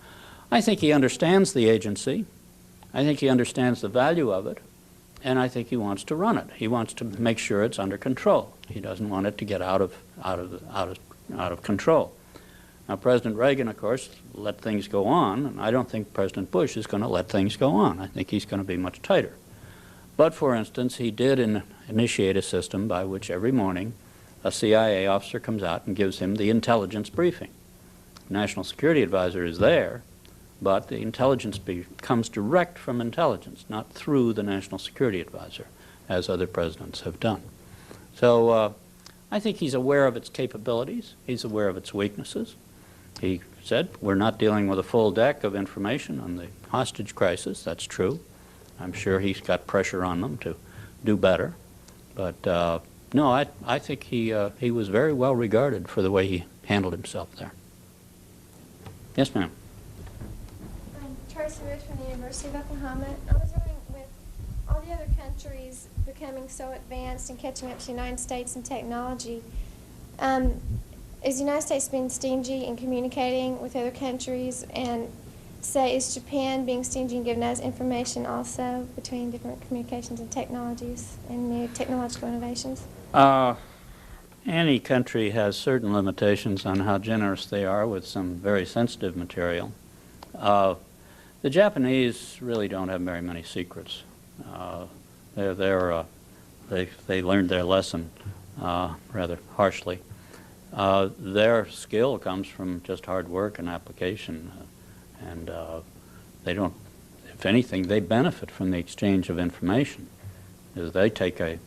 I think he understands the agency. I think he understands the value of it, and I think he wants to run it. He wants to make sure it's under control. He doesn't want it to get out of control. Now, President Reagan, of course, let things go on, and I don't think President Bush is going to let things go on. I think he's going to be much tighter. But, for instance, he did initiate a system by which every morning a CIA officer comes out and gives him the intelligence briefing. The National Security Advisor is there, but the intelligence comes direct from intelligence, not through the National Security Advisor, as other presidents have done. So I think he's aware of its capabilities. He's aware of its weaknesses. He said, we're not dealing with a full deck of information on the hostage crisis. That's true. I'm sure he's got pressure on them to do better. But no, I think he was very well regarded for the way he handled himself there. Yes, ma'am. Tracy Rich from the University of Oklahoma. I was wondering, with all the other countries becoming so advanced and catching up to the United States in technology, is the United States being stingy in communicating with other countries? And say, is Japan being stingy and giving us information also between different communications and technologies and new technological innovations? Any country has certain limitations on how generous they are with some very sensitive material. The Japanese really don't have very many secrets. They learned their lesson rather harshly. Their skill comes from just hard work and application, and they don't, if anything, they benefit from the exchange of information. They take a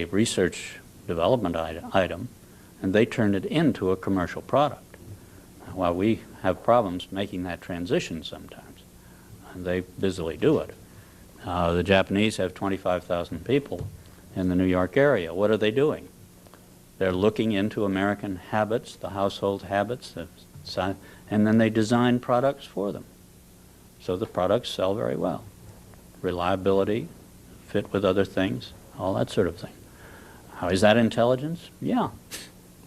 research development item and they turn it into a commercial product. While we have problems making that transition sometimes, and they busily do it. The Japanese have 25,000 people in the New York area. What are they doing? They're looking into American habits, the household habits, and then they design products for them. So the products sell very well. reliability, fit with other things, all that sort of thing. How is that intelligence? Yeah,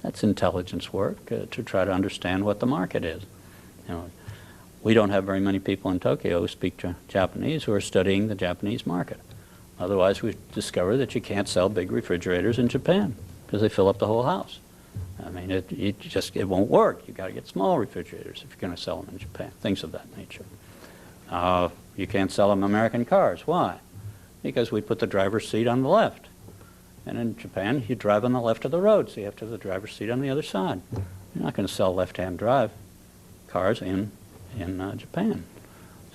that's intelligence work to try to understand what the market is. You know, we don't have very many people in Tokyo who speak Japanese who are studying the Japanese market. Otherwise, we discover that you can't sell big refrigerators in Japan because they fill up the whole house. I mean, it won't work. You've got to get small refrigerators if you're going to sell them in Japan, things of that nature. You can't sell them American cars. Why? Because we put the driver's seat on the left. And in Japan, you drive on the left of the road, so you have to have the driver's seat on the other side. You're not going to sell left-hand drive cars in Japan.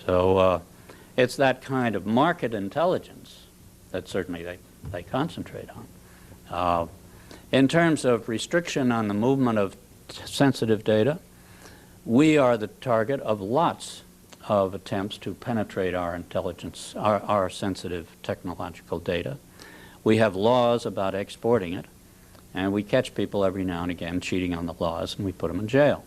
So it's that kind of market intelligence that certainly they concentrate on. In terms of restriction on the movement of sensitive data, we are the target of lots of attempts to penetrate our intelligence, our sensitive technological data. We have laws about exporting it, and we catch people every now and again cheating on the laws, and we put them in jail.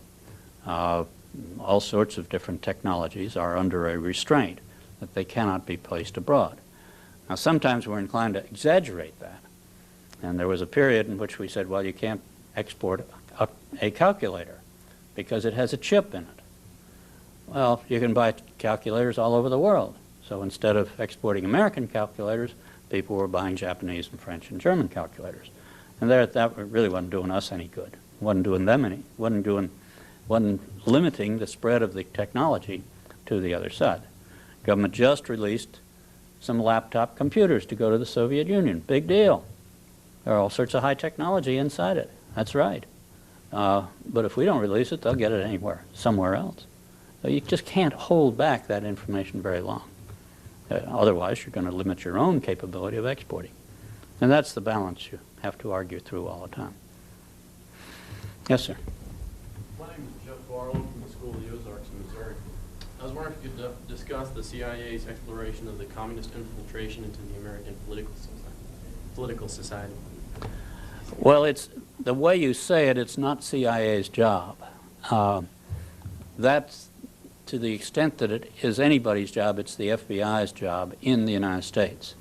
All sorts of different technologies are under a restraint that they cannot be placed abroad. Now, sometimes we're inclined to exaggerate that. And there was a period in which we said, well, you can't export a calculator because it has a chip in it. Well, you can buy calculators all over the world. So instead of exporting American calculators, people were buying Japanese and French and German calculators. And that really wasn't doing us any good. Wasn't doing them any, wasn't limiting the spread of the technology to the other side. Government just released some laptop computers to go to the Soviet Union. Big deal. There are all sorts of high technology inside it. That's right. But if we don't release it, they'll get it anywhere, somewhere else. So you just can't hold back that information very long. Otherwise, you're going to limit your own capability of exporting. And that's the balance you have to argue through all the time. Yes, sir. My name is Jeff Barlow from the School of the Ozarks in Missouri. I was wondering if you could discuss the CIA's exploration of the communist infiltration into the American political society. Well, it's the way you say it, it's not CIA's job. That's to the extent that it is anybody's job, it's the FBI's job in the United States.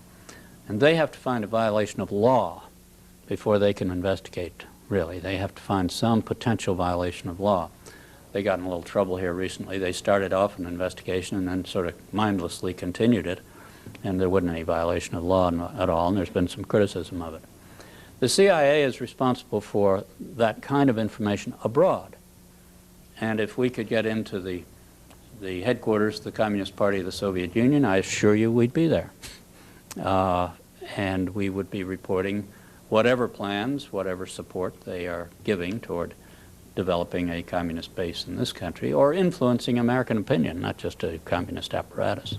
And they have to find a violation of law before they can investigate, really. They have to find some potential violation of law. They got in a little trouble here recently. They started off an investigation and then sort of mindlessly continued it, and there wasn't any violation of law at all, and there's been some criticism of it. The CIA is responsible for that kind of information abroad. And if we could get into the headquarters of the Communist Party of the Soviet Union, I assure you we'd be there. And we would be reporting whatever plans, whatever support they are giving toward developing a communist base in this country, or influencing American opinion, not just a communist apparatus.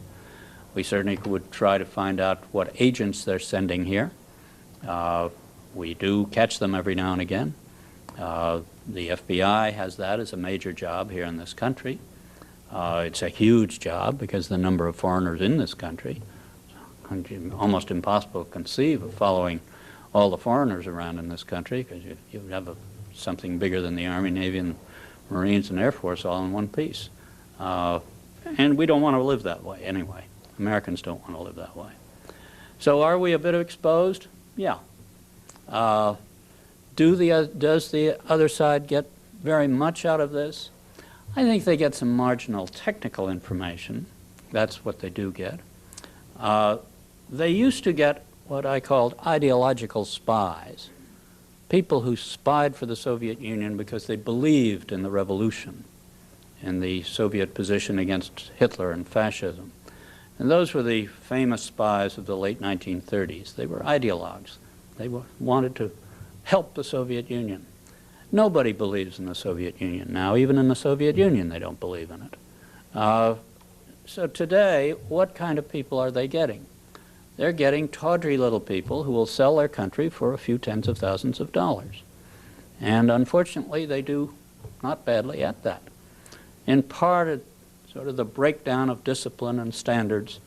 We certainly would try to find out what agents they're sending here. We do catch them every now and again. The FBI has that as a major job here in this country. It's a huge job because the number of foreigners in this country, almost impossible to conceive of following all the foreigners around in this country, because you have something bigger than the Army, Navy, and Marines and Air Force all in one piece. And we don't want to live that way anyway. Americans don't want to live that way. So are we a bit exposed? Yeah. Does the other side get very much out of this? I think they get some marginal technical information. That's what they do get. They used to get what I called ideological spies, people who spied for the Soviet Union because they believed in the revolution, in the Soviet position against Hitler and fascism. And those were the famous spies of the late 1930s. They were ideologues. They wanted to help the Soviet Union. Nobody believes in the Soviet Union now. Even in the Soviet Union, they don't believe in it. So today, what kind of people are they getting? They're getting tawdry little people who will sell their country for a few tens of thousands of dollars. And unfortunately, they do not badly at that. In part, it's sort of the breakdown of discipline and standards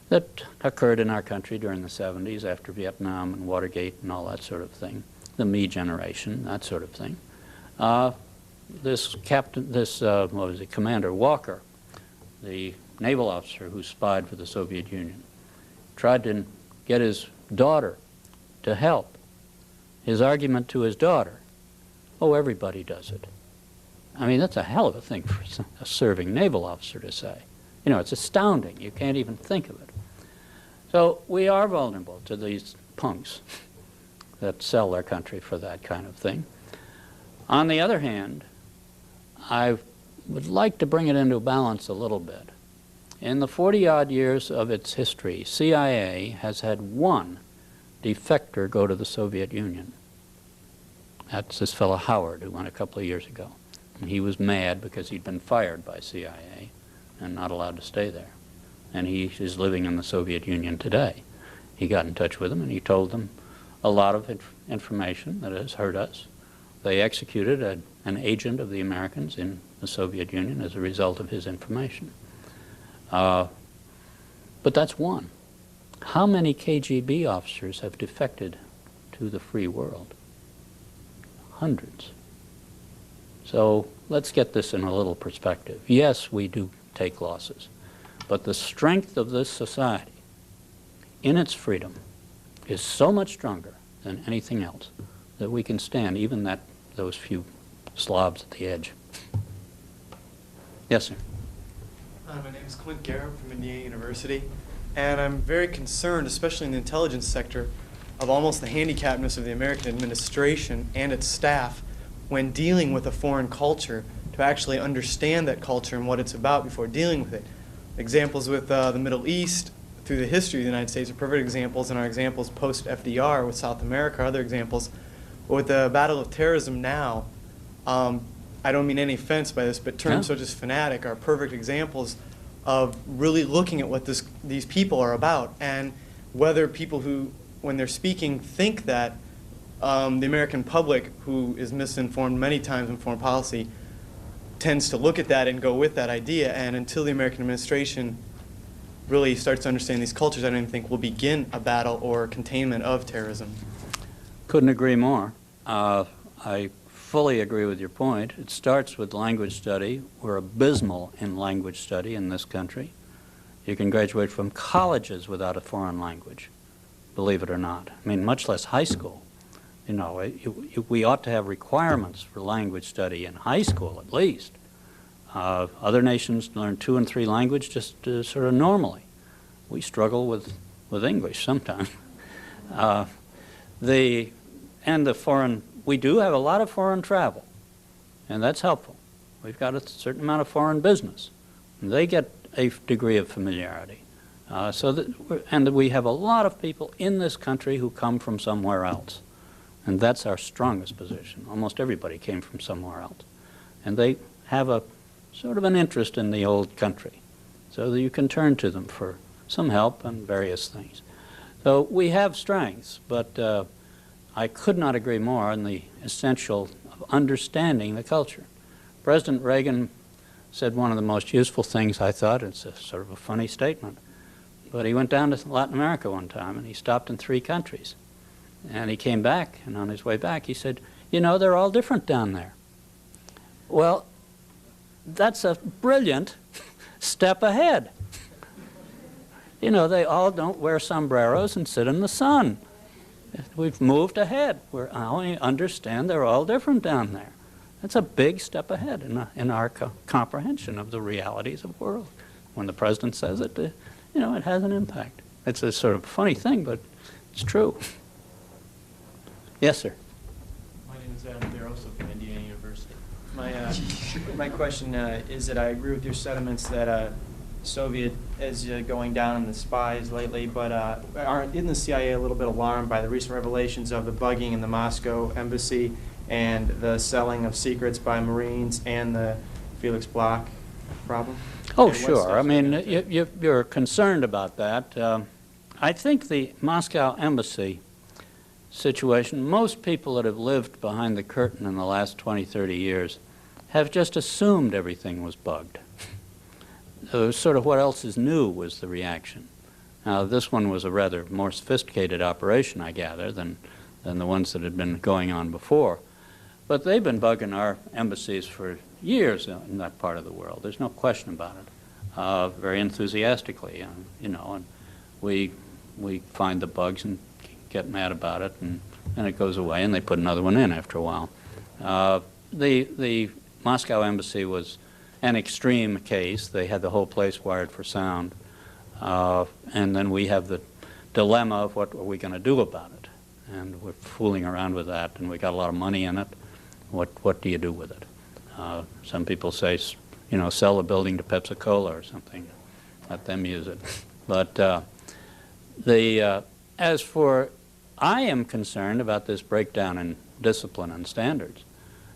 that occurred in our country during the 70s after Vietnam and Watergate and all that sort of thing. The me generation, that sort of thing. Commander Walker, the naval officer who spied for the Soviet Union, tried to get his daughter to help. His argument to his daughter, oh, everybody does it. I mean, that's a hell of a thing for a serving naval officer to say. You know, it's astounding. You can't even think of it. So we are vulnerable to these punks that sell their country for that kind of thing. On the other hand, I would like to bring it into balance a little bit. In the 40-odd years of its history, CIA has had one defector go to the Soviet Union. That's this fellow Howard, who went a couple of years ago. And he was mad because he'd been fired by CIA and not allowed to stay there. And he is living in the Soviet Union today. He got in touch with them and he told them a lot of information that has hurt us. They executed an agent of the Americans in the Soviet Union as a result of his information. But that's one. How many KGB officers have defected to the free world? Hundreds. So let's get this in a little perspective. Yes, we do take losses, but the strength of this society in its freedom is so much stronger than anything else that we can stand even those few slobs at the edge. Yes, sir. My name is Clint Garrett from Indiana University, and I'm very concerned, especially in the intelligence sector, of almost the handicapness of the American administration and its staff when dealing with a foreign culture to actually understand that culture and what it's about before dealing with it. Examples with the Middle East through the history of the United States are perfect examples, and our examples post-FDR with South America are other examples. But with the battle of terrorism now, I don't mean any offense by this, but terms such as fanatic are perfect examples of really looking at what these people are about, and whether people who, when they're speaking, think that the American public, who is misinformed many times in foreign policy, tends to look at that and go with that idea. And until the American administration really starts to understand these cultures, I don't even think we'll begin a battle or containment of terrorism. Couldn't agree more. I fully agree with your point. It starts with language study. We're abysmal in language study in this country. You can graduate from colleges without a foreign language, believe it or not. I mean, much less high school. You know, we ought to have requirements for language study in high school at least. Other nations learn 2 and 3 languages just sort of normally. We struggle with English sometimes. We do have a lot of foreign travel, and that's helpful. We've got a certain amount of foreign business. And they get a degree of familiarity. And we have a lot of people in this country who come from somewhere else. And that's our strongest position. Almost everybody came from somewhere else. And they have a sort of an interest in the old country, so that you can turn to them for some help and various things. So we have strengths, but I could not agree more on the essential of understanding the culture. President Reagan said one of the most useful things, I thought. It's a sort of a funny statement, but he went down to Latin America one time and he stopped in 3 countries. And he came back, and on his way back he said, you know, they're all different down there. Well, that's a brilliant step ahead. You know, they all don't wear sombreros and sit in the sun. We've moved ahead. We understand they're all different down there. That's a big step ahead in our comprehension of the realities of the world. When the president says it, you know, it has an impact. It's a sort of funny thing, but it's true. Yes, sir. My name is Adam DeRosa from Indiana University. My question is that I agree with your sentiments that Soviet is going down in the spies lately, but isn't the CIA a little bit alarmed by the recent revelations of the bugging in the Moscow embassy and the selling of secrets by Marines and the Felix Bloch problem? Oh, sure. I mean, you're concerned about that. I think the Moscow embassy situation, most people that have lived behind the curtain in the last 20, 30 years have just assumed everything was bugged. Sort of what else is new was the reaction. Now, this one was a rather more sophisticated operation, I gather, than the ones that had been going on before. But they've been bugging our embassies for years in that part of the world. There's no question about it. Very enthusiastically, you know, and we we find the bugs and get mad about it, and it goes away, and they put another one in after a while. The Moscow embassy was an extreme case. They had the whole place wired for sound, and then we have the dilemma of what are we going to do about it, and we're fooling around with that, and we got a lot of money in it. What do you do with it? Some people say, you know, sell the building to Pepsi-Cola or something, let them use it. But as for, I am concerned about this breakdown in discipline and standards,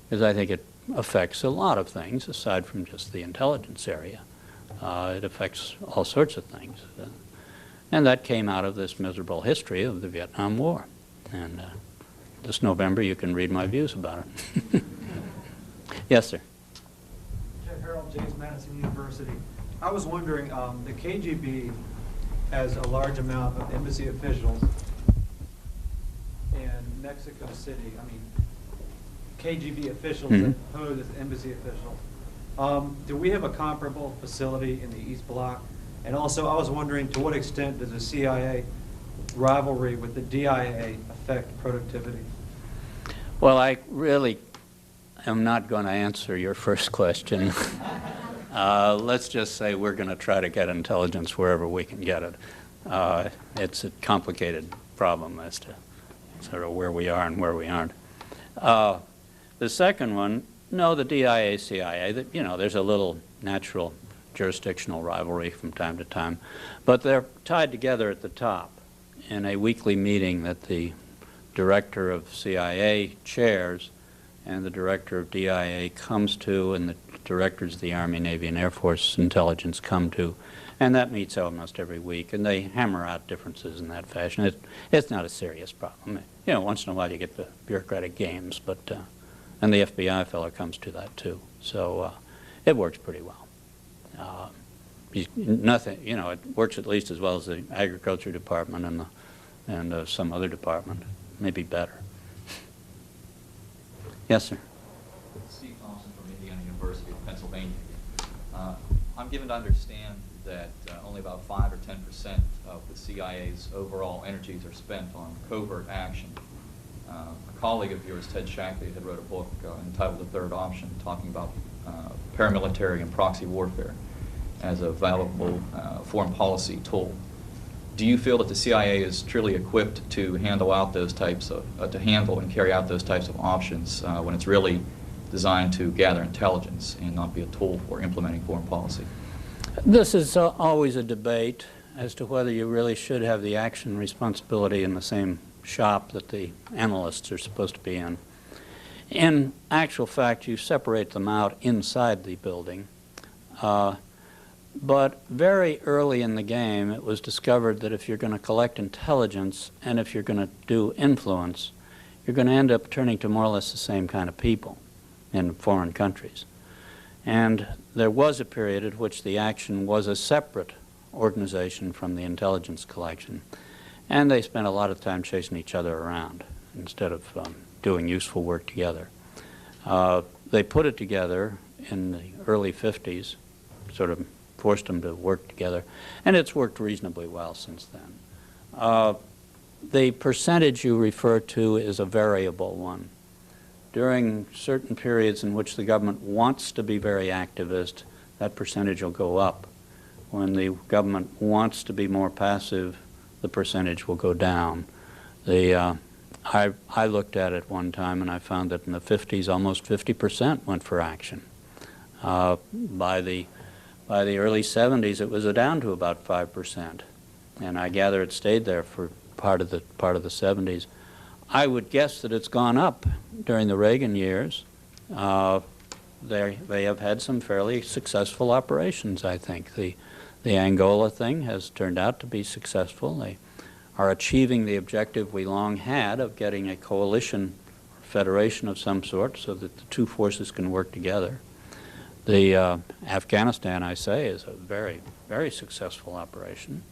because I think it affects a lot of things aside from just the intelligence area. It affects all sorts of things. And that came out of this miserable history of the Vietnam War. And this November you can read my views about it. Yes, sir. Jeff Harold, James Madison University. I was wondering, the KGB has a large amount of embassy officials in Mexico City. I mean, KGB officials that pose as embassy officials. Do we have a comparable facility in the East Bloc? And also, I was wondering, to what extent does the CIA rivalry with the DIA affect productivity? Well, I really am not going to answer your first question. Let's just say we're going to try to get intelligence wherever we can get it. It's a complicated problem as to sort of where we are and where we aren't. The second one, no, the DIA, CIA, you know, there's a little natural jurisdictional rivalry from time to time, but they're tied together at the top in a weekly meeting that the director of CIA chairs and the director of DIA comes to, and the directors of the Army, Navy, and Air Force intelligence come to, and that meets almost every week, and they hammer out differences in that fashion. It's not a serious problem. You know, once in a while you get the bureaucratic games, but and the FBI fellow comes to that too. So it works pretty well. Nothing, you know, it works at least as well as the Agriculture Department and some other department, maybe better. Yes, sir. Steve Thompson from Indiana University of Pennsylvania. I'm given to understand that only about 5 or 10% of the CIA's overall energies are spent on covert action. A colleague of yours, Ted Shackley, had wrote a book entitled The Third Option, talking about paramilitary and proxy warfare as a valuable foreign policy tool. Do you feel that the CIA is truly equipped to handle out those types of, to handle and carry out those types of options when it's really designed to gather intelligence and not be a tool for implementing foreign policy? This is always a debate as to whether you really should have the action responsibility in the same shop that the analysts are supposed to be in. In actual fact, you separate them out inside the building. But very early in the game, it was discovered that if you're going to collect intelligence and if you're going to do influence, you're going to end up turning to more or less the same kind of people in foreign countries. And there was a period at which the action was a separate organization from the intelligence collection. And they spent a lot of time chasing each other around instead of doing useful work together. They put it together in the early 50s, sort of forced them to work together, and it's worked reasonably well since then. The percentage you refer to is a variable one. During certain periods in which the government wants to be very activist, that percentage will go up. When the government wants to be more passive, the percentage will go down. I looked at it one time and I found that in the 50s almost 50% went for action. By the early 70s it was down to about 5%, and I gather it stayed there for part of the 70s. I would guess that it's gone up during the Reagan years. They have had some fairly successful operations, I think. The Angola thing has turned out to be successful. They are achieving the objective we long had of getting a coalition, federation of some sort, so that the two forces can work together. The Afghanistan, I say, is a very, very successful operation.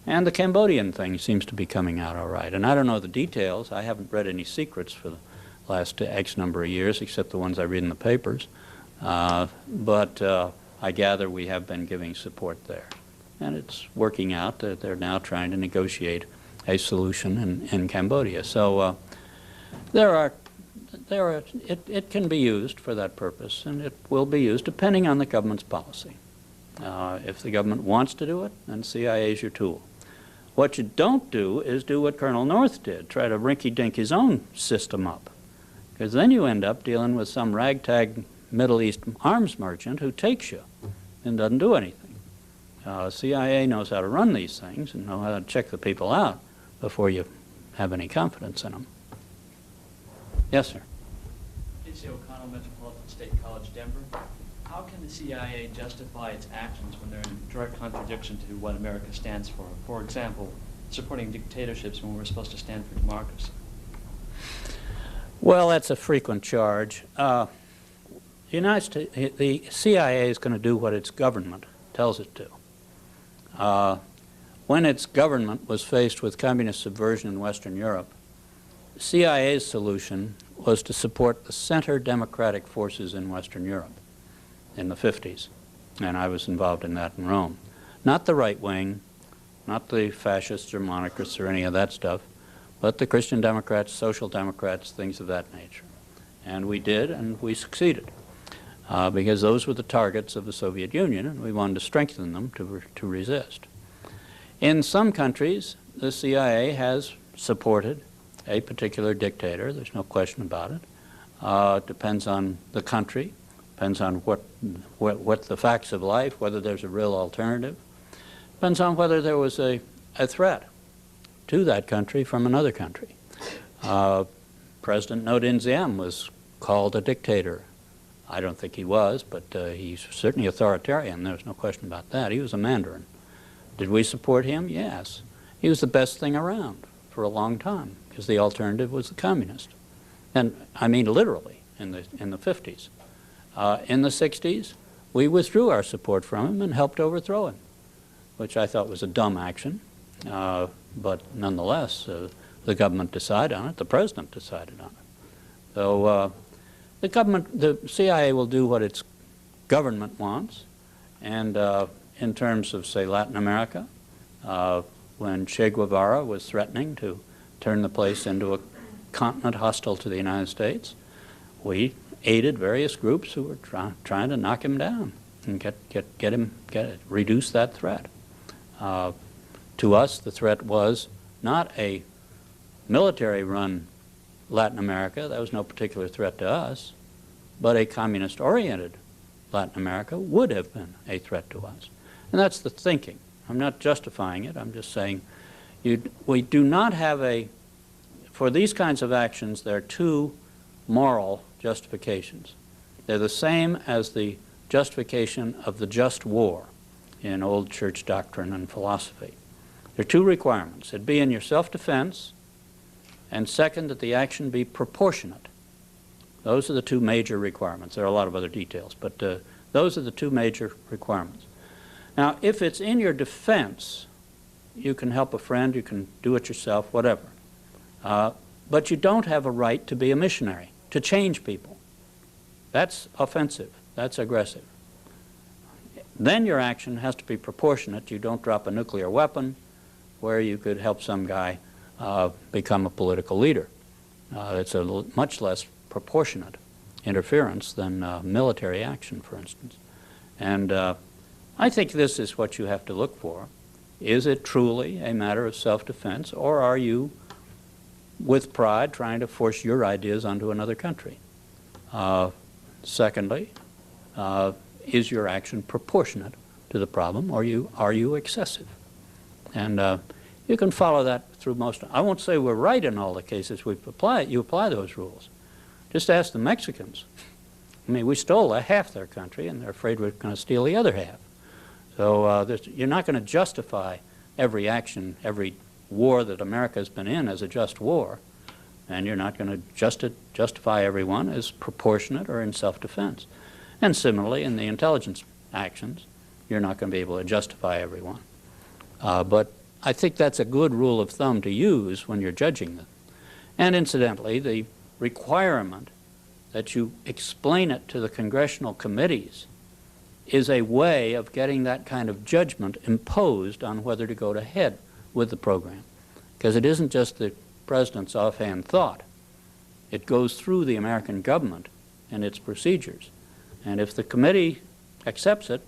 And the Cambodian thing seems to be coming out all right. And I don't know the details. I haven't read any secrets for the last X number of years, except the ones I read in the papers. But I gather we have been giving support there. and it's working out. They're now trying to negotiate a solution in Cambodia. So it can be used for that purpose, and it will be used depending on the government's policy. If the government wants to do it, then CIA is your tool. What you don't do is do what Colonel North did, try to rinky-dink his own system up, because then you end up dealing with some ragtag Middle East arms merchant who takes you and doesn't do anything. CIA knows how to run these things and know how to check the people out before you have any confidence in them. Yes, sir. J.C. O'Connell, Metropolitan State College, Denver. How can the CIA justify its actions when they're in direct contradiction to what America stands for? For example, supporting dictatorships when we're supposed to stand for democracy. Well, that's a frequent charge. The CIA is going to do what its government tells it to. When its government was faced with communist subversion in Western Europe, the CIA's solution was to support the center democratic forces in Western Europe in the 50s, and I was involved in that in Rome. Not the right wing, not the fascists or monarchists or any of that stuff, but the Christian Democrats, Social Democrats, things of that nature. And we did, and we succeeded, because those were the targets of the Soviet Union, and we wanted to strengthen them to resist. In some countries, the CIA has supported a particular dictator. There's no question about it. Depends on the country, depends on what the facts of life, whether there's a real alternative. Depends on whether there was a threat to that country from another country. President No Dinh Diem was called a dictator. I don't think he was, but he's certainly authoritarian. There's no question about that. He was a Mandarin. Did we support him? Yes. He was the best thing around for a long time, because the alternative was the communist. And I mean literally in the 50s. In the 60s, we withdrew our support from him and helped overthrow him, which I thought was a dumb action. But nonetheless, the government decided on it. The president decided on it. So the CIA will do what its government wants. And in terms of, say, Latin America, when Che Guevara was threatening to turn the place into a continent hostile to the United States, we aided various groups who were trying to knock him down and reduce that threat. To us, the threat was not a military-run Latin America. That was no particular threat to us, but a communist-oriented Latin America would have been a threat to us. And that's the thinking. I'm not justifying it. I'm just saying we do not have for these kinds of actions, there are two moral justifications. They're the same as the justification of the just war in old church doctrine and philosophy. There are two requirements. It be in your self-defense, and second, that the action be proportionate. Those are the two major requirements. There are a lot of other details, but those are the two major requirements. Now, if it's in your defense, you can help a friend, you can do it yourself, whatever. But you don't have a right to be a missionary, to change people. That's offensive. That's aggressive. Then your action has to be proportionate. You don't drop a nuclear weapon where you could help some guy become a political leader. It's a much less proportionate interference than military action, for instance. And I think this is what you have to look for. Is it truly a matter of self-defense, or are you, with pride, trying to force your ideas onto another country? Secondly, is your action proportionate to the problem, or are you excessive? And you can follow that through most. I won't say we're right in all the cases you apply those rules. Just ask the Mexicans. I mean, we stole half their country, and they're afraid we're going to steal the other half. So you're not going to justify every action, every war that America has been in as a just war, and you're not going to justify everyone as proportionate or in self-defense. And similarly, in the intelligence actions, you're not going to be able to justify everyone. But I think that's a good rule of thumb to use when you're judging them. And incidentally, the requirement that you explain it to the congressional committees is a way of getting that kind of judgment imposed on whether to go ahead with the program. Because it isn't just the President's offhand thought. It goes through the American government and its procedures. And if the committee accepts it,